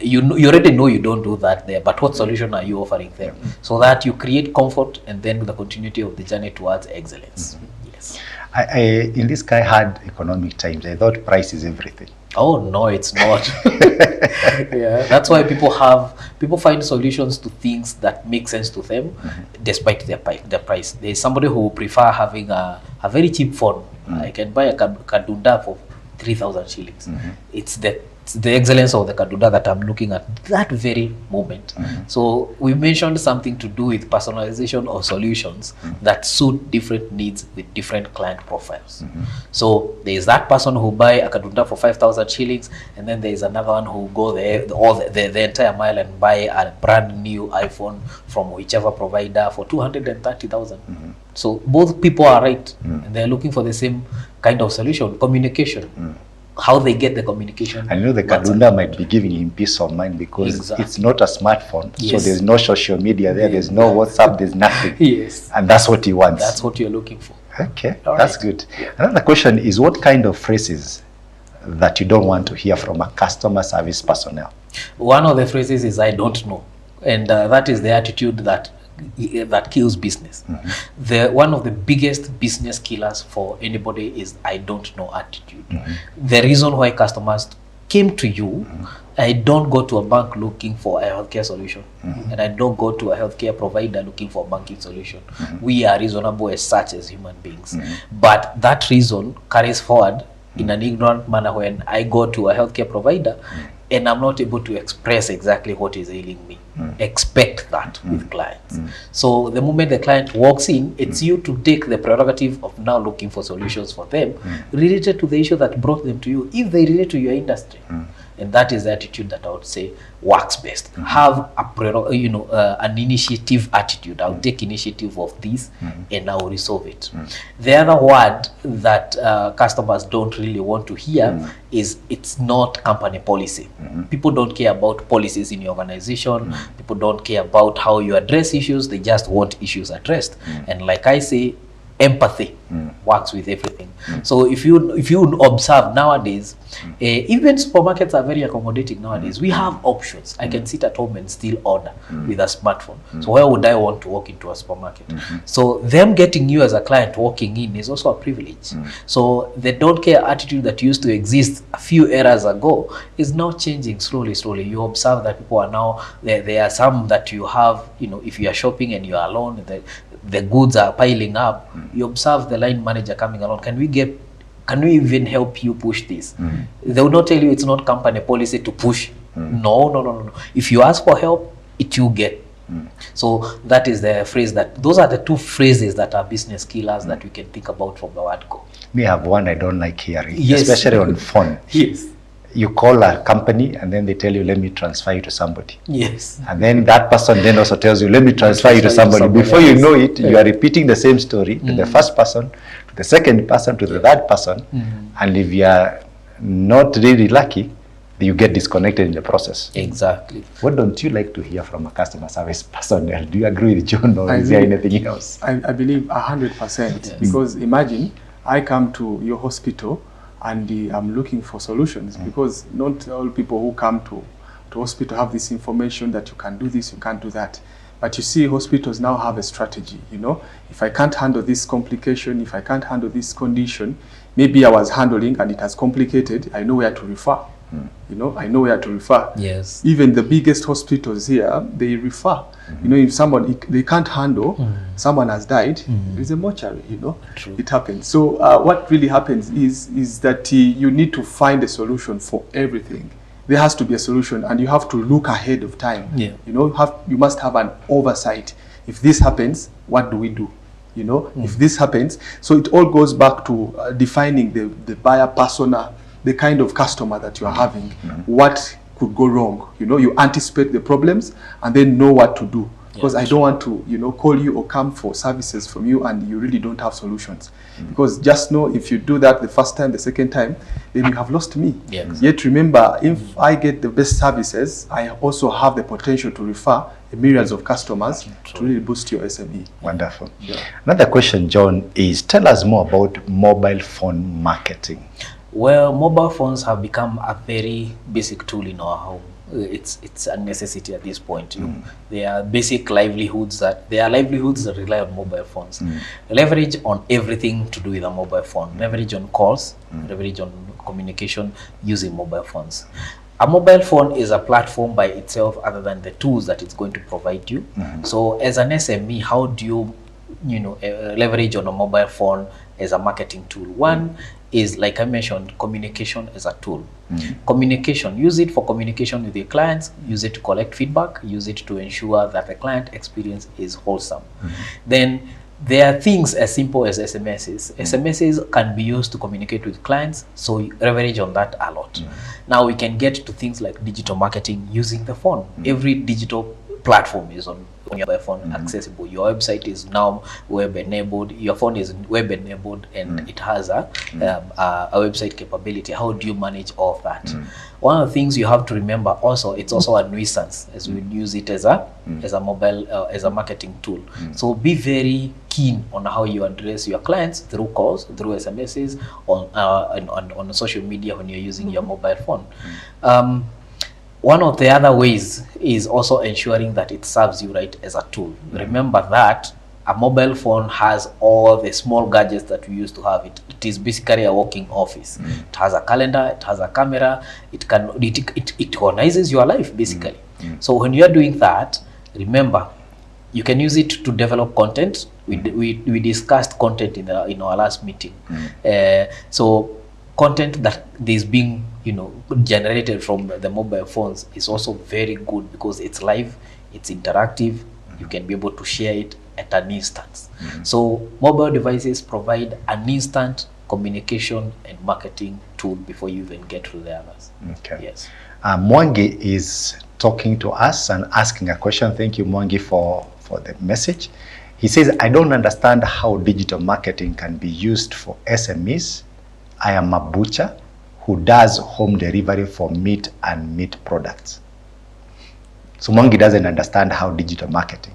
You already know you don't do that there, but what solution are you offering them? So that you create comfort and then the continuity of the journey towards excellence. Yes. In this guy hard economic times, I thought price is everything. Oh no, it's not. That's why people find solutions to things that make sense to them, despite their price. There is somebody who prefer having a very cheap phone. I can buy a Kadunda for 3,000 shillings. It's the excellence of the Kadunda that I'm looking at that very moment. So we mentioned something to do with personalization of solutions that suit different needs with different client profiles. So there is that person who buy a Kadunda for 5,000 shillings, and then there is another one who go the entire mile and buy a brand new iPhone from whichever provider for 230,000. So both people are right, and they're looking for the same kind of solution: communication. How they get the communication. I know the Kadunda might be giving him peace of mind because it's not a smartphone. So there's no social media there, there's no WhatsApp, there's nothing. And that's what he wants. That's what you're looking for. Okay, that's good. Another question is, what kind of phrases that you don't want to hear from a customer service personnel? One of the phrases is, I don't know. And that is the attitude that kills business. One of the biggest business killers for anybody is I don't know attitude. The reason why customers came to you, I don't go to a bank looking for a healthcare solution, and I don't go to a healthcare provider looking for a banking solution. We are reasonable as such as human beings, but that reason carries forward in an ignorant manner when I go to a healthcare provider and I'm not able to express exactly what is ailing me. Expect that with clients. So the moment the client walks in, it's you to take the prerogative of now looking for solutions for them related to the issue that brought them to you, if they relate to your industry. And that is the attitude that I would say works best. Have an initiative attitude. I'll take initiative of this and I'll resolve it. The other word that customers don't really want to hear is it's not company policy. People don't care about policies in your organization. People don't care about how you address issues. They just want issues addressed. And like I say, empathy works with everything. So if you observe nowadays, even supermarkets are very accommodating nowadays. We have options. I can sit at home and still order with a smartphone. So why would I want to walk into a supermarket? So them getting you as a client walking in is also a privilege. So the don't care attitude that used to exist a few eras ago is now changing slowly. You observe that people are now, there are some that you have, if you are shopping and you are alone, the goods are piling up. You observe the line manager coming along. Can we even help you push this? They will not tell you it's not company policy to push. No. If you ask for help, it you get. So that is the phrase those are the two phrases that are business killers that we can think about from the word go. Me have one I don't like hearing, Yes. especially on phone. Yes. You call a company and then they tell you, let me transfer you to somebody. Yes. And then that person then also tells you, let me transfer you to somebody. Before you know it, you are repeating the same story to the first person, to the second person, to the third person. And if you are not really lucky, you get disconnected in the process. Exactly. What don't you like to hear from a customer service personnel? Do you agree with John, or is there anything else? I believe 100%. Because imagine I come to your hospital and I'm looking for solutions, because not all people who come to hospital have this information that you can do this, you can't do that. But you see, hospitals now have a strategy, If I can't handle this complication, if I can't handle this condition, maybe I was handling and it has complicated, I know where to refer. I know where to refer. Yes. Even the biggest hospitals here, they refer. If they can't handle, someone has died, there's a mortuary, True. It happens. So what really happens is that you need to find a solution for everything. There has to be a solution, and you have to look ahead of time. Yeah. You must have an oversight. If this happens, what do we do? If this happens, so it all goes back to defining the buyer persona, the kind of customer that you are having, what could go wrong. You anticipate the problems and then know what to do. Because I don't want to, call you or come for services from you and you really don't have solutions. Because just know, if you do that the first time, the second time, then you have lost me. Yes. Yet remember, if I get the best services, I also have the potential to refer myriads of customers to really boost your SME. Wonderful. Another question, John, is tell us more about mobile phone marketing. Well, mobile phones have become a very basic tool in our home. It's a necessity at this point. They are basic livelihoods that rely on mobile phones. Leverage on everything to do with a mobile phone. Leverage on calls, leverage on communication using mobile phones. A mobile phone is a platform by itself, other than the tools that it's going to provide you. So as an SME, how do you leverage on a mobile phone as a marketing tool? One is, like I mentioned, communication as a tool. Communication, use it for communication with your clients, use it to collect feedback, use it to ensure that the client experience is wholesome. Then there are things as simple as SMSs. SMSs can be used to communicate with clients, so you leverage on that a lot. Now we can get to things like digital marketing using the phone. Every digital platform is on your mobile phone accessible. Your website is now web enabled, your phone is web enabled, and it has a website capability. How do you manage all of that? One of the things you have to remember also, it's also a nuisance, as we use it as a mobile as a marketing tool. So be very keen on how you address your clients through calls, through SMSs, on social media when you're using your mobile phone. One of the other ways is also ensuring that it serves you right as a tool. Remember that a mobile phone has all the small gadgets that we used to have. It is basically a working office. It has a calendar, it has a camera, it organizes your life basically. So when you are doing that, remember, you can use it to develop content. We discussed content in our last meeting. So content that is being generated from the mobile phones is also very good, because it's live, it's interactive, you can be able to share it at an instant. So mobile devices provide an instant communication and marketing tool before you even get to the others. Okay. Yes. Mwangi is talking to us and asking a question. Thank you, Mwangi, for the message. He says, I don't understand how digital marketing can be used for SMEs. I am a butcher who does home delivery for meat and meat products. So Mwangi doesn't understand how digital marketing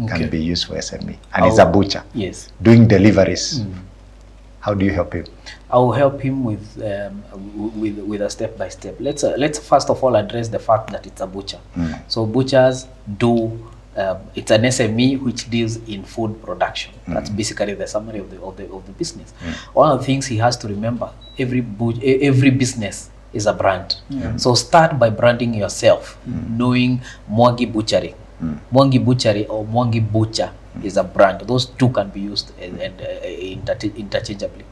can be used for SME, and he's a butcher Yes. doing deliveries. How do you help him? I'll help him with a step by step. Let's first of all address the fact that it's a butcher. So butchers do. It's an SME which deals in food production. That's basically the summary of the business. One of the things he has to remember: every business is a brand. So start by branding yourself, knowing Mwangi Butchery. Mwangi Butchery or Mwangi Butcher is a brand. Those two can be used interchangeably.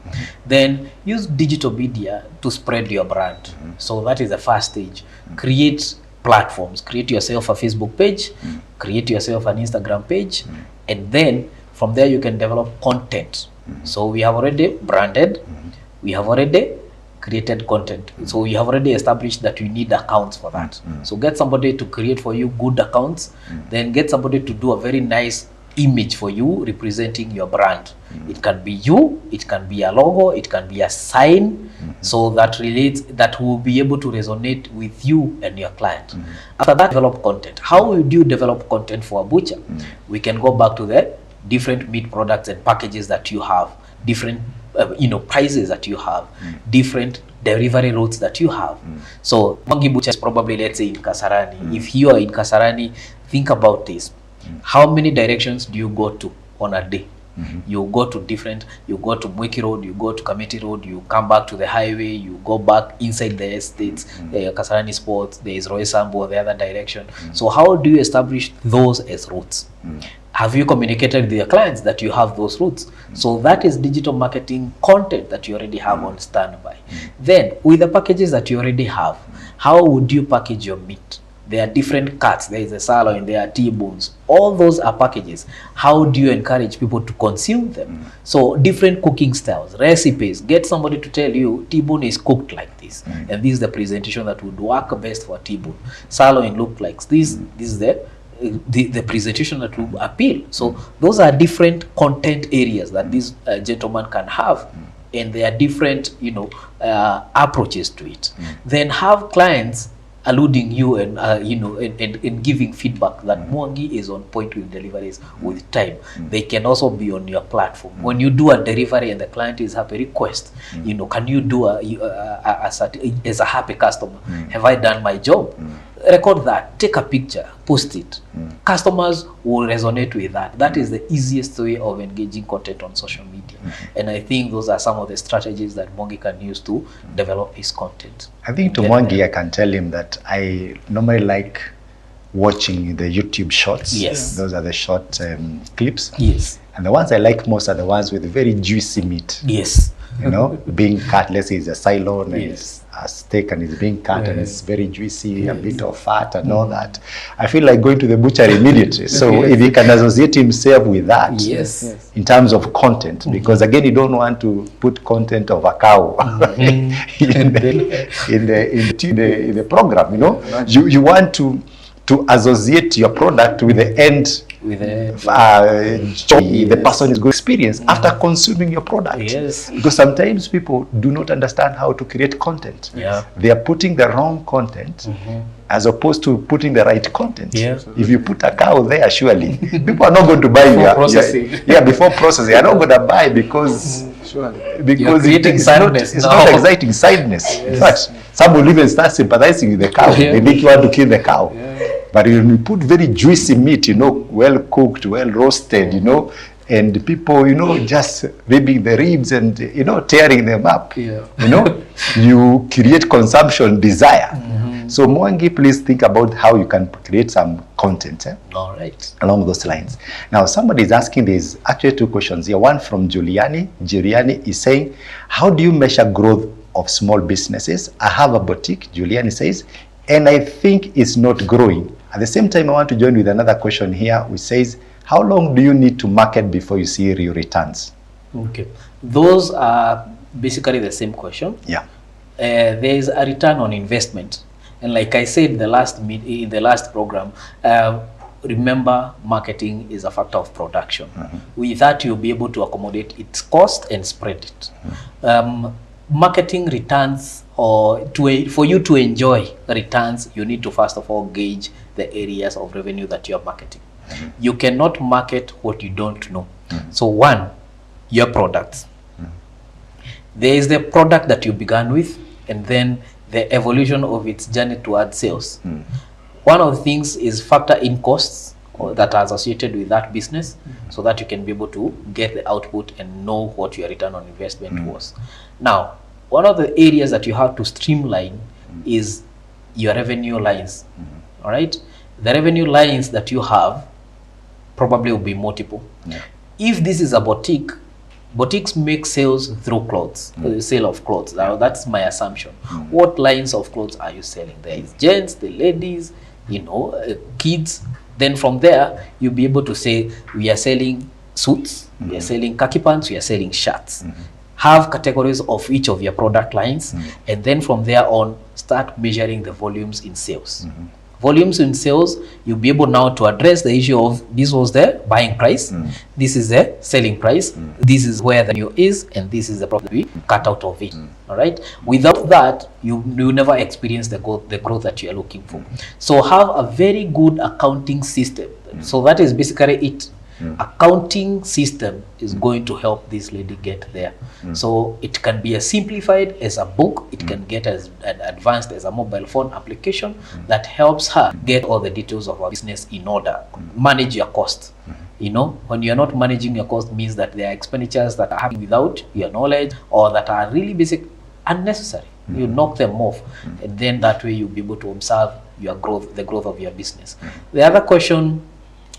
Then use digital media to spread your brand. So that is the first stage. Create platforms. Create yourself a Facebook page, create yourself an Instagram page, and then from there you can develop content. So we have already branded, we have already created content. So we have already established that you need accounts for that. So get somebody to create for you good accounts, then get somebody to do a very nice image for you representing your brand. It can be you, it can be a logo, it can be a sign, so that will be able to resonate with you and your client. After that, develop content. How would you develop content for a butcher? We can go back to the different meat products and packages that you have, different prices that you have, different delivery routes that you have. So Mwangi Butcher is probably, let's say, in Kasarani. If you are in Kasarani, think about this. How many directions do you go to on a day? You go to Mweki Road, you go to Kamiti Road, you come back to the highway, you go back inside the estates, Kasarani Sports, there is Roysambo, the other direction. So how do you establish those as routes? Have you communicated with your clients that you have those routes? So that is digital marketing content that you already have on standby. Then with the packages that you already have, how would you package your meat? There are different cuts. There is a sirloin, there are T-bones. All those are packages. How do you encourage people to consume them? So different cooking styles, recipes. Get somebody to tell you T-bone is cooked like this, and this is the presentation that would work best for T-bone. Sirloin look like this. This is the presentation that will appeal. So those are different content areas that this gentleman can have, and there are different approaches to it. Then have clients alluding you and giving feedback that Mwangi is on point with deliveries with time. They can also be on your platform. When you do a delivery and the client is happy, request, can you do as a happy customer, have I done my job? Record that, take a picture, post it. Customers will resonate with that. That is the easiest way of engaging content on social media. And I think those are some of the strategies that Mwangi can use to develop his content. I think to Mwangi, I can tell him that I normally like watching the YouTube shorts. Yes. Those are the short clips. Yes. And the ones I like most are the ones with very juicy meat. Yes. Being cut. Let's say it's a sirloin and Yes. it's a steak and it's being cut and it's very juicy, a bit of fat and all that. I feel like going to the butcher immediately. So if he can associate himself with that, Yes. in terms of content, because again, you don't want to put content of a cow in the program. You want to associate your product with the end. With the person is good experience after consuming your product. Yes. Because sometimes people do not understand how to create content. Yeah. They are putting the wrong content as opposed to putting the right content. Yeah. If you put a cow there, surely people are not going to buy before processing. They are not going to buy because it's not exciting sadness. In fact, some will even start sympathizing with the cow. They make you want to kill the cow. But when you put very juicy meat, well cooked, well roasted, and people, just ripping the ribs and, tearing them up, you create consumption desire. So Mwangi, please think about how you can create some content All right. along those lines. Now, somebody is asking, there's actually two questions here. One from Giuliani. Giuliani is saying, how do you measure growth of small businesses? I have a boutique, Giuliani says, and I think it's not growing. At the same time, I want to join with another question here, which says, how long do you need to market before you see real returns? Okay. Those are basically the same question. Yeah. There is a return on investment. And like I said in the last program, remember, marketing is a factor of production. With that, you'll be able to accommodate its cost and spread it. Marketing returns, for you to enjoy returns, you need to first of all gauge the areas of revenue that you're marketing. You cannot market what you don't know. So one, your products. There is the product that you began with, and then the evolution of its journey towards sales. One of the things is factor in costs that are associated with that business, so that you can be able to get the output and know what your return on investment was. Now, one of the areas that you have to streamline is your revenue lines. All right, the revenue lines that you have probably will be multiple. If this is a boutique, boutiques make sales through clothes, the sale of clothes. Now, that's my assumption. What lines of clothes are you selling? There is gents, the ladies, kids. Then from there, you'll be able to say, we are selling suits, we are selling khaki pants, we are selling shirts. Have categories of each of your product lines, and then from there on, start measuring the volumes in sales. Volumes in sales, you'll be able now to address the issue of this was the buying price, this is the selling price, this is where the new is, and this is the profit we cut out of it. All right. Without that, you never experience the growth that you are looking for. So have a very good accounting system. So that is basically it. Accounting system is going to help this lady get there. So it can be as simplified as a book, it can get as advanced as a mobile phone application that helps her get all the details of her business in order. Manage your costs. When you're not managing your cost, means that there are expenditures that are happening without your knowledge, or that are really basic, unnecessary. You knock them off, and then that way you'll be able to observe your growth, the growth of your business. The other question,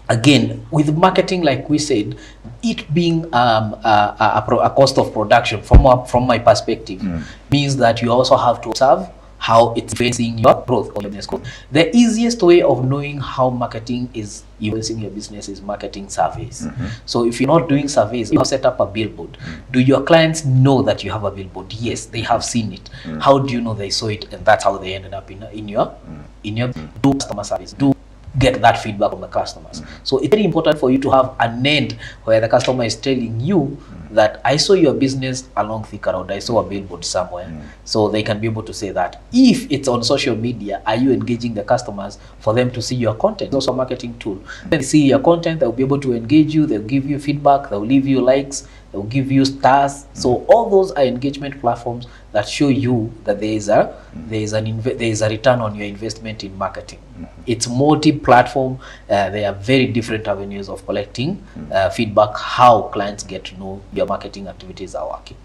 again, with marketing, like we said, it being a cost of production, from my perspective, means that you also have to observe how it's influencing your growth of your business. The easiest way of knowing how marketing is influencing your business is marketing surveys. So if you're not doing surveys, you have set up a billboard. Do your clients know that you have a billboard? Yes, they have seen it. How do you know they saw it, and that's how they ended up in your do customer service? Do get that feedback from the customers. So it's very important for you to have an end where the customer is telling you that I saw your business along Thika Road, I saw a billboard somewhere. So they can be able to say that. If it's on social media, are you engaging the customers for them to see your content? It's also a marketing tool. When they see your content, they'll be able to engage you, they'll give you feedback, they'll leave you likes, they'll give you stars. So all those are engagement platforms that show you that there is a return on your investment in marketing. It's multi-platform. There are very different avenues of collecting feedback, how clients get to know your marketing activities are working.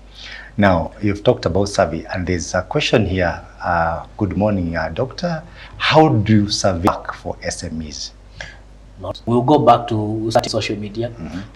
Now, you've talked about survey, and there's a question here. Good morning, Doctor. How do survey work for SMEs? We'll go back to social media.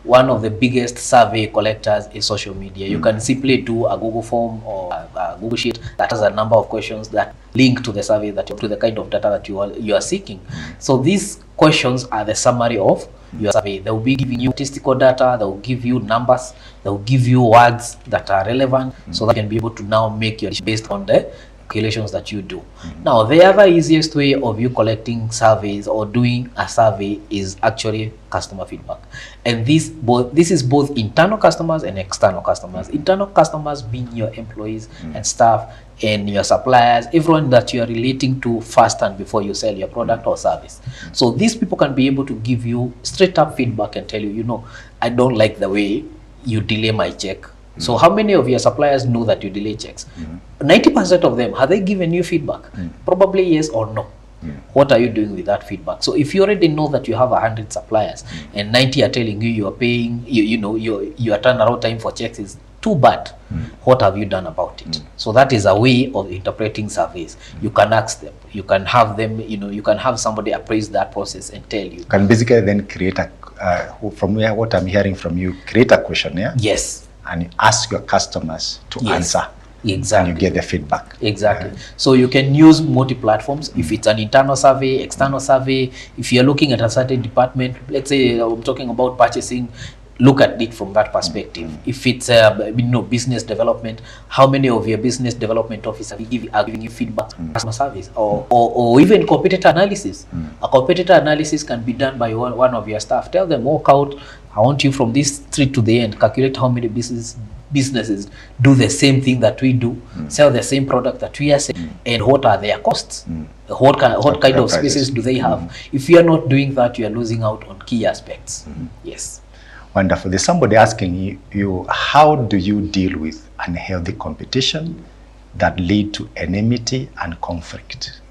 One of the biggest survey collectors is social media. You can simply do a Google form or a Google sheet that has a number of questions that link to the survey, to the kind of data that you are seeking. So these questions are the summary of your survey. They will be giving you statistical data, they will give you numbers, they will give you words that are relevant, so that you can be able to now make your decision based on the calculations that you do. Now, the other easiest way of you collecting surveys or doing a survey is actually customer feedback. And this is both internal customers and external customers. Internal customers being your employees and staff and your suppliers, everyone that you are relating to first and before you sell your product or service. So these people can be able to give you straight up feedback and tell you, I don't like the way you delay my check. So how many of your suppliers know that you delay checks? 90% of them, have they given you feedback? Probably yes or no. What are you doing with that feedback? So if you already know that you have 100 suppliers and 90 are telling you are paying, your turnaround time for checks is too bad, what have you done about it? So that is a way of interpreting surveys. You can ask them, you can have them, you can have somebody appraise that process and tell you. Can basically then create from what I'm hearing from you, create a questionnaire. Yes. And you ask your customers to answer. Exactly. And you get the feedback. Exactly. So you can use multi-platforms. If it's an internal survey, external survey, if you're looking at a certain department, let's say I'm talking about purchasing, look at it from that perspective. If it's business development, how many of your business development officers are giving you feedback, customer service, or even competitor analysis? A competitor analysis can be done by one of your staff. Tell them, walk out, I want you from this street to the end, calculate how many businesses do the same thing that we do, sell the same product that we are selling, and what are their costs? What kind of spaces do they have? If you are not doing that, you are losing out on key aspects. Yes. Wonderful. There's somebody asking you, how do you deal with unhealthy competition that lead to enmity and conflict?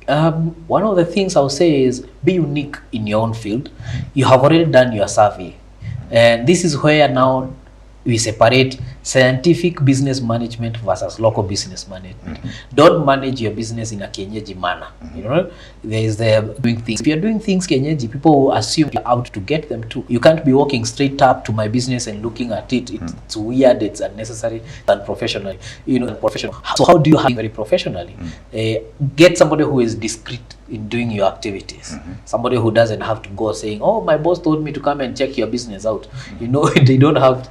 One of the things I'll say is be unique in your own field. You have already done your survey. And this is where now we separate scientific business management versus local business management. Don't manage your business in a Kenyeji manner. You know, there is the doing things. If you're doing things Kenyeji, people will assume you're out to get them too. You can't be walking straight up to my business and looking at it. It's weird, it's unnecessary, unprofessional. You know, professional. So how do you handle very professionally? Get somebody who is discreet in doing your activities. Somebody who doesn't have to go saying, "Oh, my boss told me to come and check your business out." You know, they don't have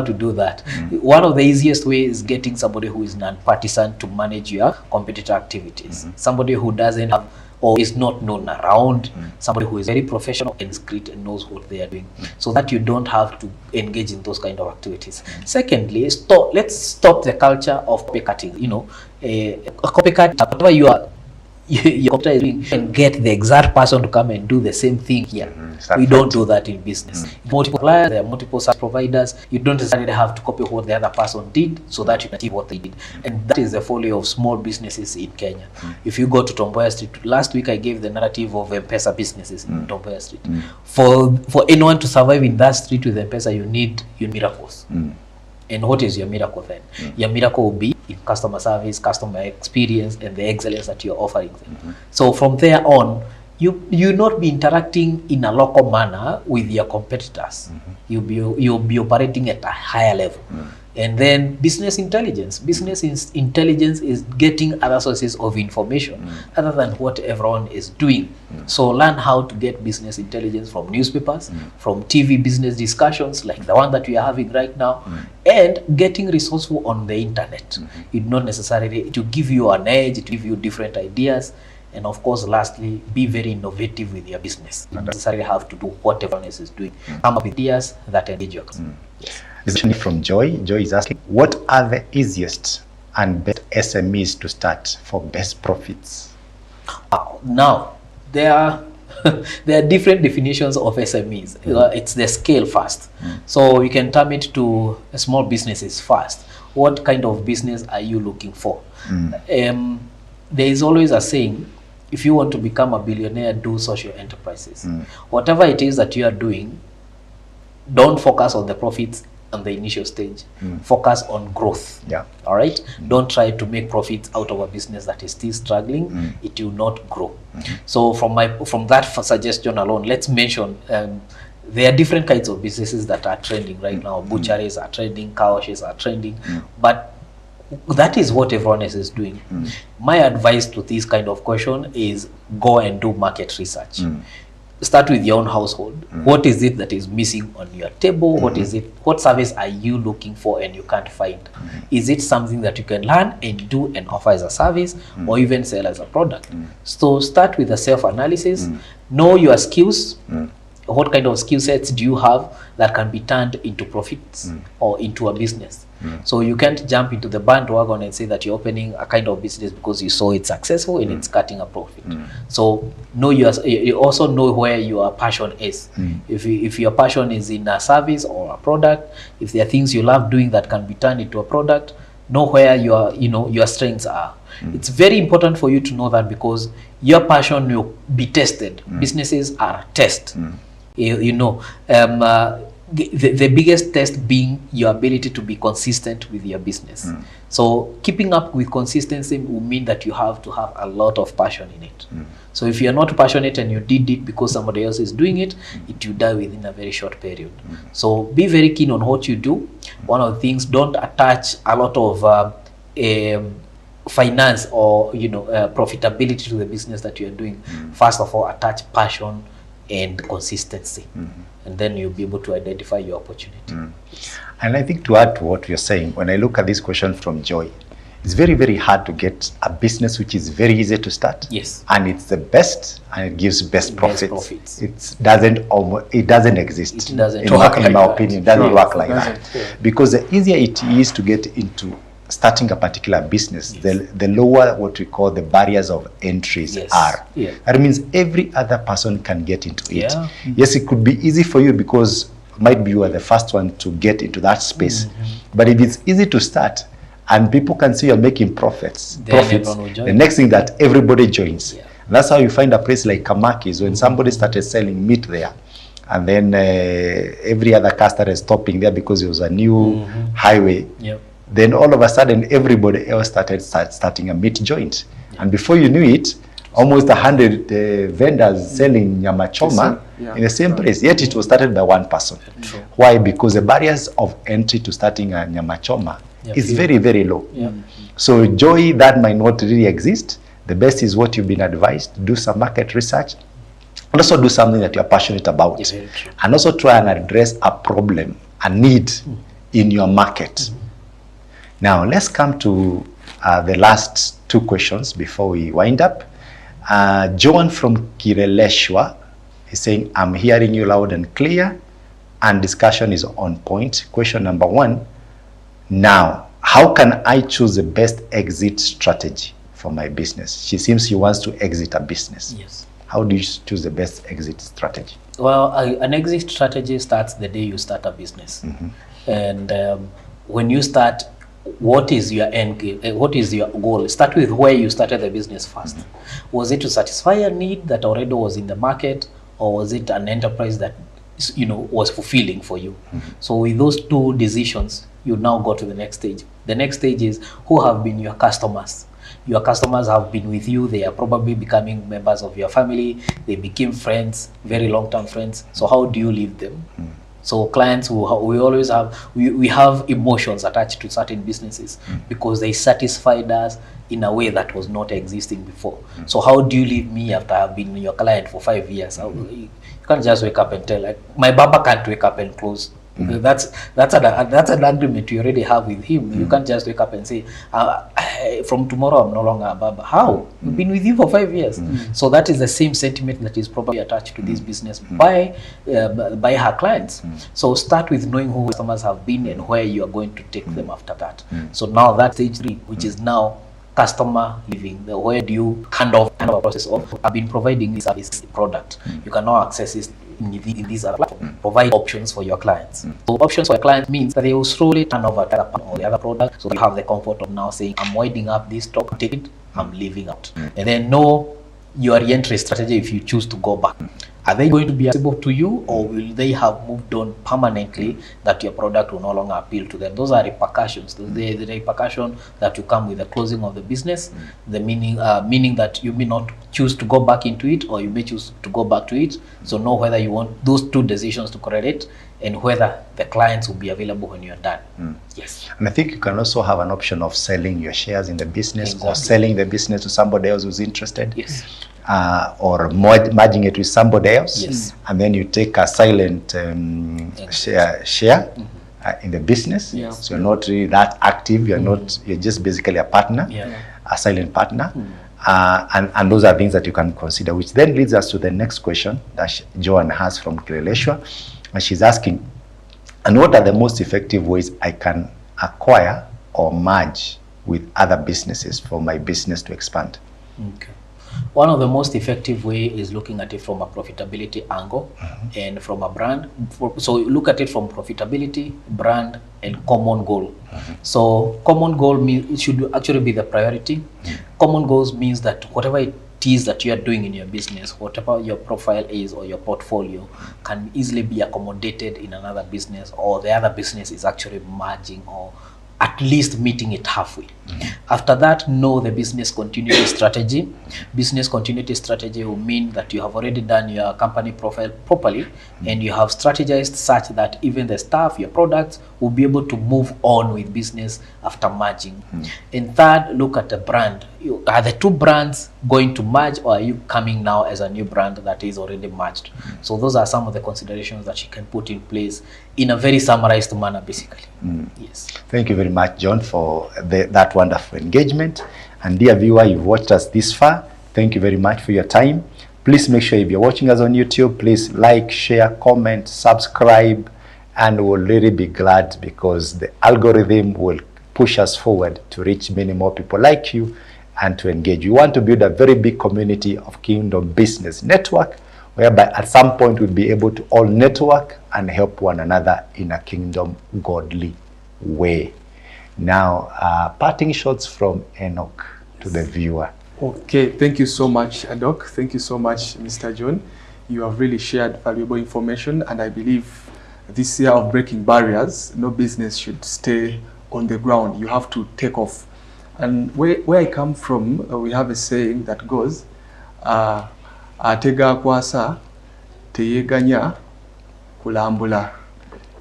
to do that. One of the easiest ways is getting somebody who is non-partisan to manage your competitor activities. Somebody who doesn't have or is not known around, somebody who is very professional and discreet and knows what they are doing, so that you don't have to engage in those kind of activities. Secondly, let's stop the culture of copycatting. You know, a copycat, whatever you are, your computer is doing, and get the exact person to come and do the same thing here. We don't do that in business. Multiple suppliers, there are multiple service providers. You don't necessarily have to copy what the other person did so that you can achieve what they did. And that is the folly of small businesses in Kenya. If you go to Tomboya Street, last week I gave the narrative of M-Pesa businesses in Tomboya Street. For anyone to survive in that street with M-Pesa, you need miracles. And what is your miracle then? Your miracle will be in customer service, customer experience, and the excellence that you're offering them. So from there on, you not be interacting in a local manner with your competitors. You'll be operating at a higher level. And then business intelligence. Business intelligence is getting other sources of information other than what everyone is doing. So learn how to get business intelligence from newspapers, from TV business discussions like the one that we are having right now, and getting resourceful on the internet. It not necessarily to give you an edge, to give you different ideas. And of course, lastly, be very innovative with your business. You don't necessarily have to do what everyone else is doing. Come up with ideas that engage your customers. Yes. This is from Joy. Joy is asking, what are the easiest and best SMEs to start for best profits? Now, there are different definitions of SMEs. It's the scale first. So you can term it to small businesses first. What kind of business are you looking for? There is always a saying, if you want to become a billionaire, do social enterprises. Whatever it is that you are doing, don't focus on the profits on the initial stage. Focus on growth. All right. Don't try to make profits out of a business that is still struggling. It will not grow. So from that suggestion alone, let's mention there are different kinds of businesses that are trending right now. Butcheries are trending, car washes are trending, but that is what everyone else is doing. My advice to this kind of question is go and do market research. Start with your own household. What is it that is missing on your table? What service are you looking for and you can't find? Is it something that you can learn and do and offer as a service or even sell as a product? So start with a self-analysis. Know your skills. What kind of skill sets do you have that can be turned into profits or into a business? So you can't jump into the bandwagon and say that you're opening a kind of business because you saw it successful and it's cutting a profit. So you also know where your passion is. If your passion is in a service or a product, if there are things you love doing that can be turned into a product, know where your strengths are. It's very important for you to know that, because your passion will be tested. Businesses are tests. The biggest test being your ability to be consistent with your business. So keeping up with consistency will mean that you have to have a lot of passion in it. So if you're not passionate and you did it because somebody else is doing it, it will die within a very short period. So be very keen on what you do. One of the things, don't attach a lot of finance or profitability to the business that you're doing. First of all, attach passion and consistency. And then you'll be able to identify your opportunity. And I think to add to what you're saying, when I look at this question from Joy, it's very, very hard to get a business which is very easy to start. Yes. And it's the best, and it gives best profits. profits. It doesn't exist. It doesn't in work my, like in my that. opinion, it doesn't work like that. Yeah. Because the easier it is to get into starting a particular business, the lower what we call the barriers of entries are. Yeah. That means every other person can get into it. Yeah. Yes, it could be easy for you because might be you are the first one to get into that space. But if it's easy to start and people can see you're making profits, the next thing that everybody joins. Yeah. That's how you find a place like Kamaki's when somebody started selling meat there. And then every other car started stopping there because it was a new highway. Yep. Then all of a sudden, everybody else starting a meat joint. And before you knew it, almost 100 vendors selling nyama choma in the same place. Yet it was started by one person. True. Why? Because the barriers of entry to starting a nyama choma is very, very low. So joy that might not really exist. The best is what you've been advised. Do some market research. And also do something that you're passionate about. And also try and address a problem, a need in your market. Now, let's come to the last two questions before we wind up. Joan from Kireleshwa is saying, I'm hearing you loud and clear, and discussion is on point. Question number one, now, how can I choose the best exit strategy for my business? She seems she wants to exit a business. Yes. How do you choose the best exit strategy? Well, an exit strategy starts the day you start a business. And when you start, what is your end game? What is your goal? Start with where you started the business first. Was it to satisfy a need that already was in the market, or was it an enterprise that was fulfilling for you? So with those two decisions, you now go to the next stage. The next stage is who have been your customers. Your customers have been with you. They are probably becoming members of your family. They became friends, very long-term friends. So how do you leave them? So clients, we always have, we have emotions attached to certain businesses because they satisfied us in a way that was not existing before. So how do you leave me after I've been your client for 5 years? You can't just wake up and tell, like, my Baba can't wake up and close. That's an agreement you already have with him. You can't just wake up and say, from tomorrow I'm no longer a Baba. How? We've been with you for 5 years. So that is the same sentiment that is probably attached to this business by her clients. So start with knowing who customers have been and where you are going to take them after that. So now that's stage 3, which is now customer living. Where do you kind of a process of, I've been providing this service product. You can now access it in these other platforms. Provide options for your clients. So options for your clients means that they will slowly turn over to the other product. So you have the comfort of now saying, I'm winding up this stock, take it, I'm leaving out. And then know your re-entry strategy if you choose to go back. Are they going to be accessible to you, or will they have moved on permanently that your product will no longer appeal to them? Those are repercussions. The repercussion that you come with the closing of the business, the meaning that you may not choose to go back into it, or you may choose to go back to it. So know whether you want those two decisions to correlate and whether the clients will be available when you're done. Yes. And I think you can also have an option of selling your shares in the business or selling the business to somebody else who's interested. Yes. Or merging it with somebody else. Yes. And then you take a silent share in the business. Yeah. So you're not really that active. You're just basically a partner, a silent partner. And those are things that you can consider, which then leads us to the next question that Joanne has from Kireleshwa. And she's asking, and what are the most effective ways I can acquire or merge with other businesses for my business to expand? Okay. One of the most effective way is looking at it from a profitability angle and from a brand. So look at it from profitability, brand, and common goal. So common goal means it should actually be the priority. Common goals means that whatever it is that you are doing in your business, whatever your profile is or your portfolio, can easily be accommodated in another business, or the other business is actually merging or at least meeting it halfway. After that, know the business continuity strategy. Business continuity strategy will mean that you have already done your company profile properly and you have strategized such that even the staff, your products, will be able to move on with business after merging. And third, look at the brand. Are the two brands going to merge, or are you coming now as a new brand that is already merged? So those are some of the considerations that you can put in place in a very summarized manner, basically. Yes. Thank you very much, John, for that wonderful engagement. And dear viewer, you've watched us this far. Thank you very much for your time. Please make sure if you're watching us on YouTube, please like, share, comment, subscribe, and we'll really be glad because the algorithm will push us forward to reach many more people like you and to engage. We want to build a very big community of Kingdom Business Network, whereby at some point we'll be able to all network and help one another in a kingdom godly way. Now, parting shots from Enoch to the viewer. Okay, thank you so much, Doc. Thank you so much, Mr. John. You have really shared valuable information, and I believe this year of breaking barriers, no business should stay on the ground. You have to take off. And where I come from, we have a saying that goes, atega kwasa teyeganya kulambula.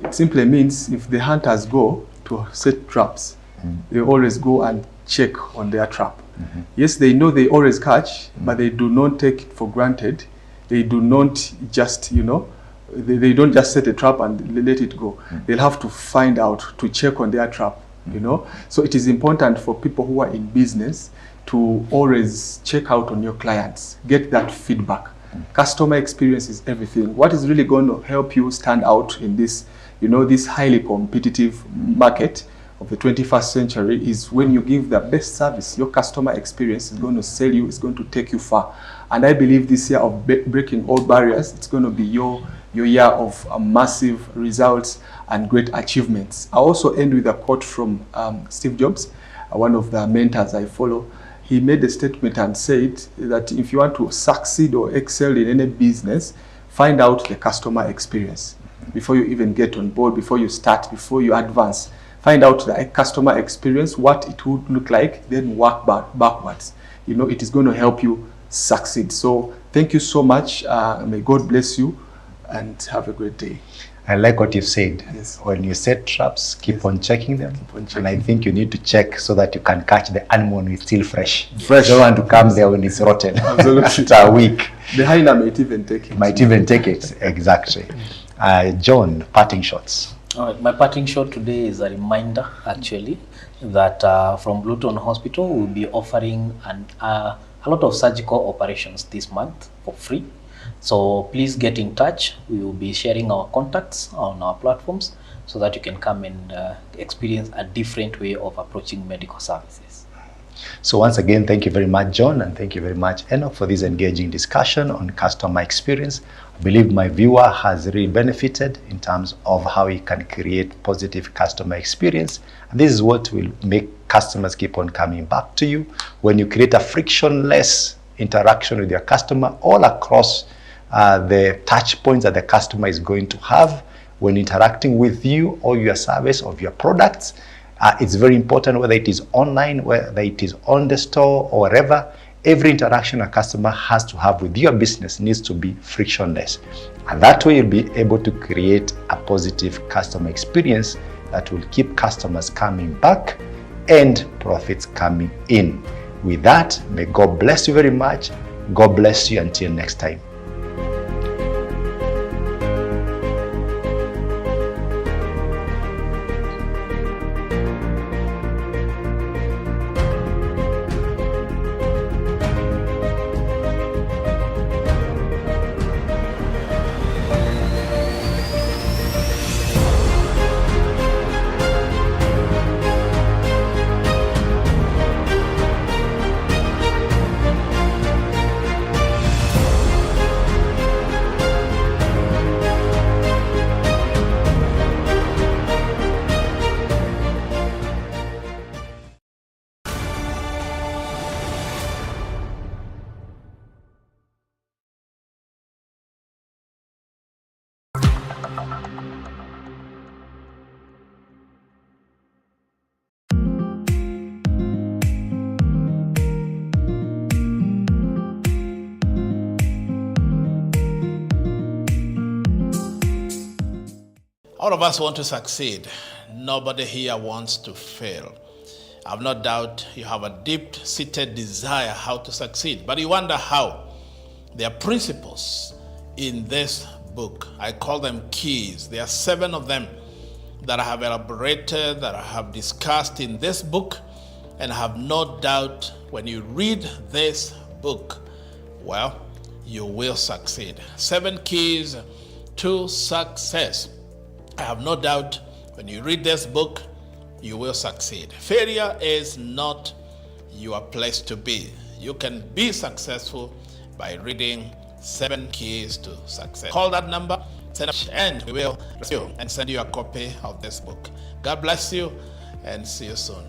It simply means if the hunters go to set traps, they always go and check on their trap. Yes, they know they always catch, but they do not take it for granted. They do not just, they don't just set a trap and let it go. They'll have to find out, to check on their trap, So it is important for people who are in business to always check out on your clients, get that feedback. Customer experience is everything. What is really going to help you stand out in this, this highly competitive market of the 21st century is when you give the best service. Your customer experience is going to sell you, it's going to take you far. And I believe this year of breaking all barriers, it's going to be your year of massive results and great achievements. I also end with a quote from Steve Jobs, one of the mentors I follow. He made a statement and said that if you want to succeed or excel in any business, find out the customer experience. Before you even get on board, before you start, before you advance, find out the customer experience, what it would look like, then work backwards. It is going to help you succeed. So thank you so much. May God bless you and have a great day. I like what you've said. Yes. When you set traps, keep on checking them. And I think you need to check so that you can catch the animal when it's still fresh. You don't want to come there when it's rotten. Absolutely. After a week. The hyena might even take it. Might even take it, exactly. John, parting shots. All right, my parting shot today is a reminder, actually, that from Luton Hospital, we'll be offering a lot of surgical operations this month for free. So please get in touch. We will be sharing our contacts on our platforms so that you can come and experience a different way of approaching medical services. So once again, thank you very much, John, and thank you very much, Enoch, for this engaging discussion on customer experience. I believe my viewer has really benefited in terms of how he can create positive customer experience. And this is what will make customers keep on coming back to you. When you create a frictionless interaction with your customer all across the touch points that the customer is going to have when interacting with you or your service or your products, it's very important whether it is online, whether it is on the store or wherever. Every interaction a customer has to have with your business needs to be frictionless. And that way you'll be able to create a positive customer experience that will keep customers coming back and profits coming in. With that, may God bless you very much. God bless you until next time. All of us want to succeed. Nobody here wants to fail. I have no doubt you have a deep-seated desire how to succeed, but you wonder how. There are principles in this book. I call them keys. There are 7 of them that I have elaborated, that I have discussed in this book, and I have no doubt when you read this book, well, you will succeed. 7 keys to success. I have no doubt when you read this book, you will succeed. Failure is not your place to be. You can be successful by reading 7 keys to success. Call that number, and we will rescue and send you a copy of this book. God bless you and see you soon.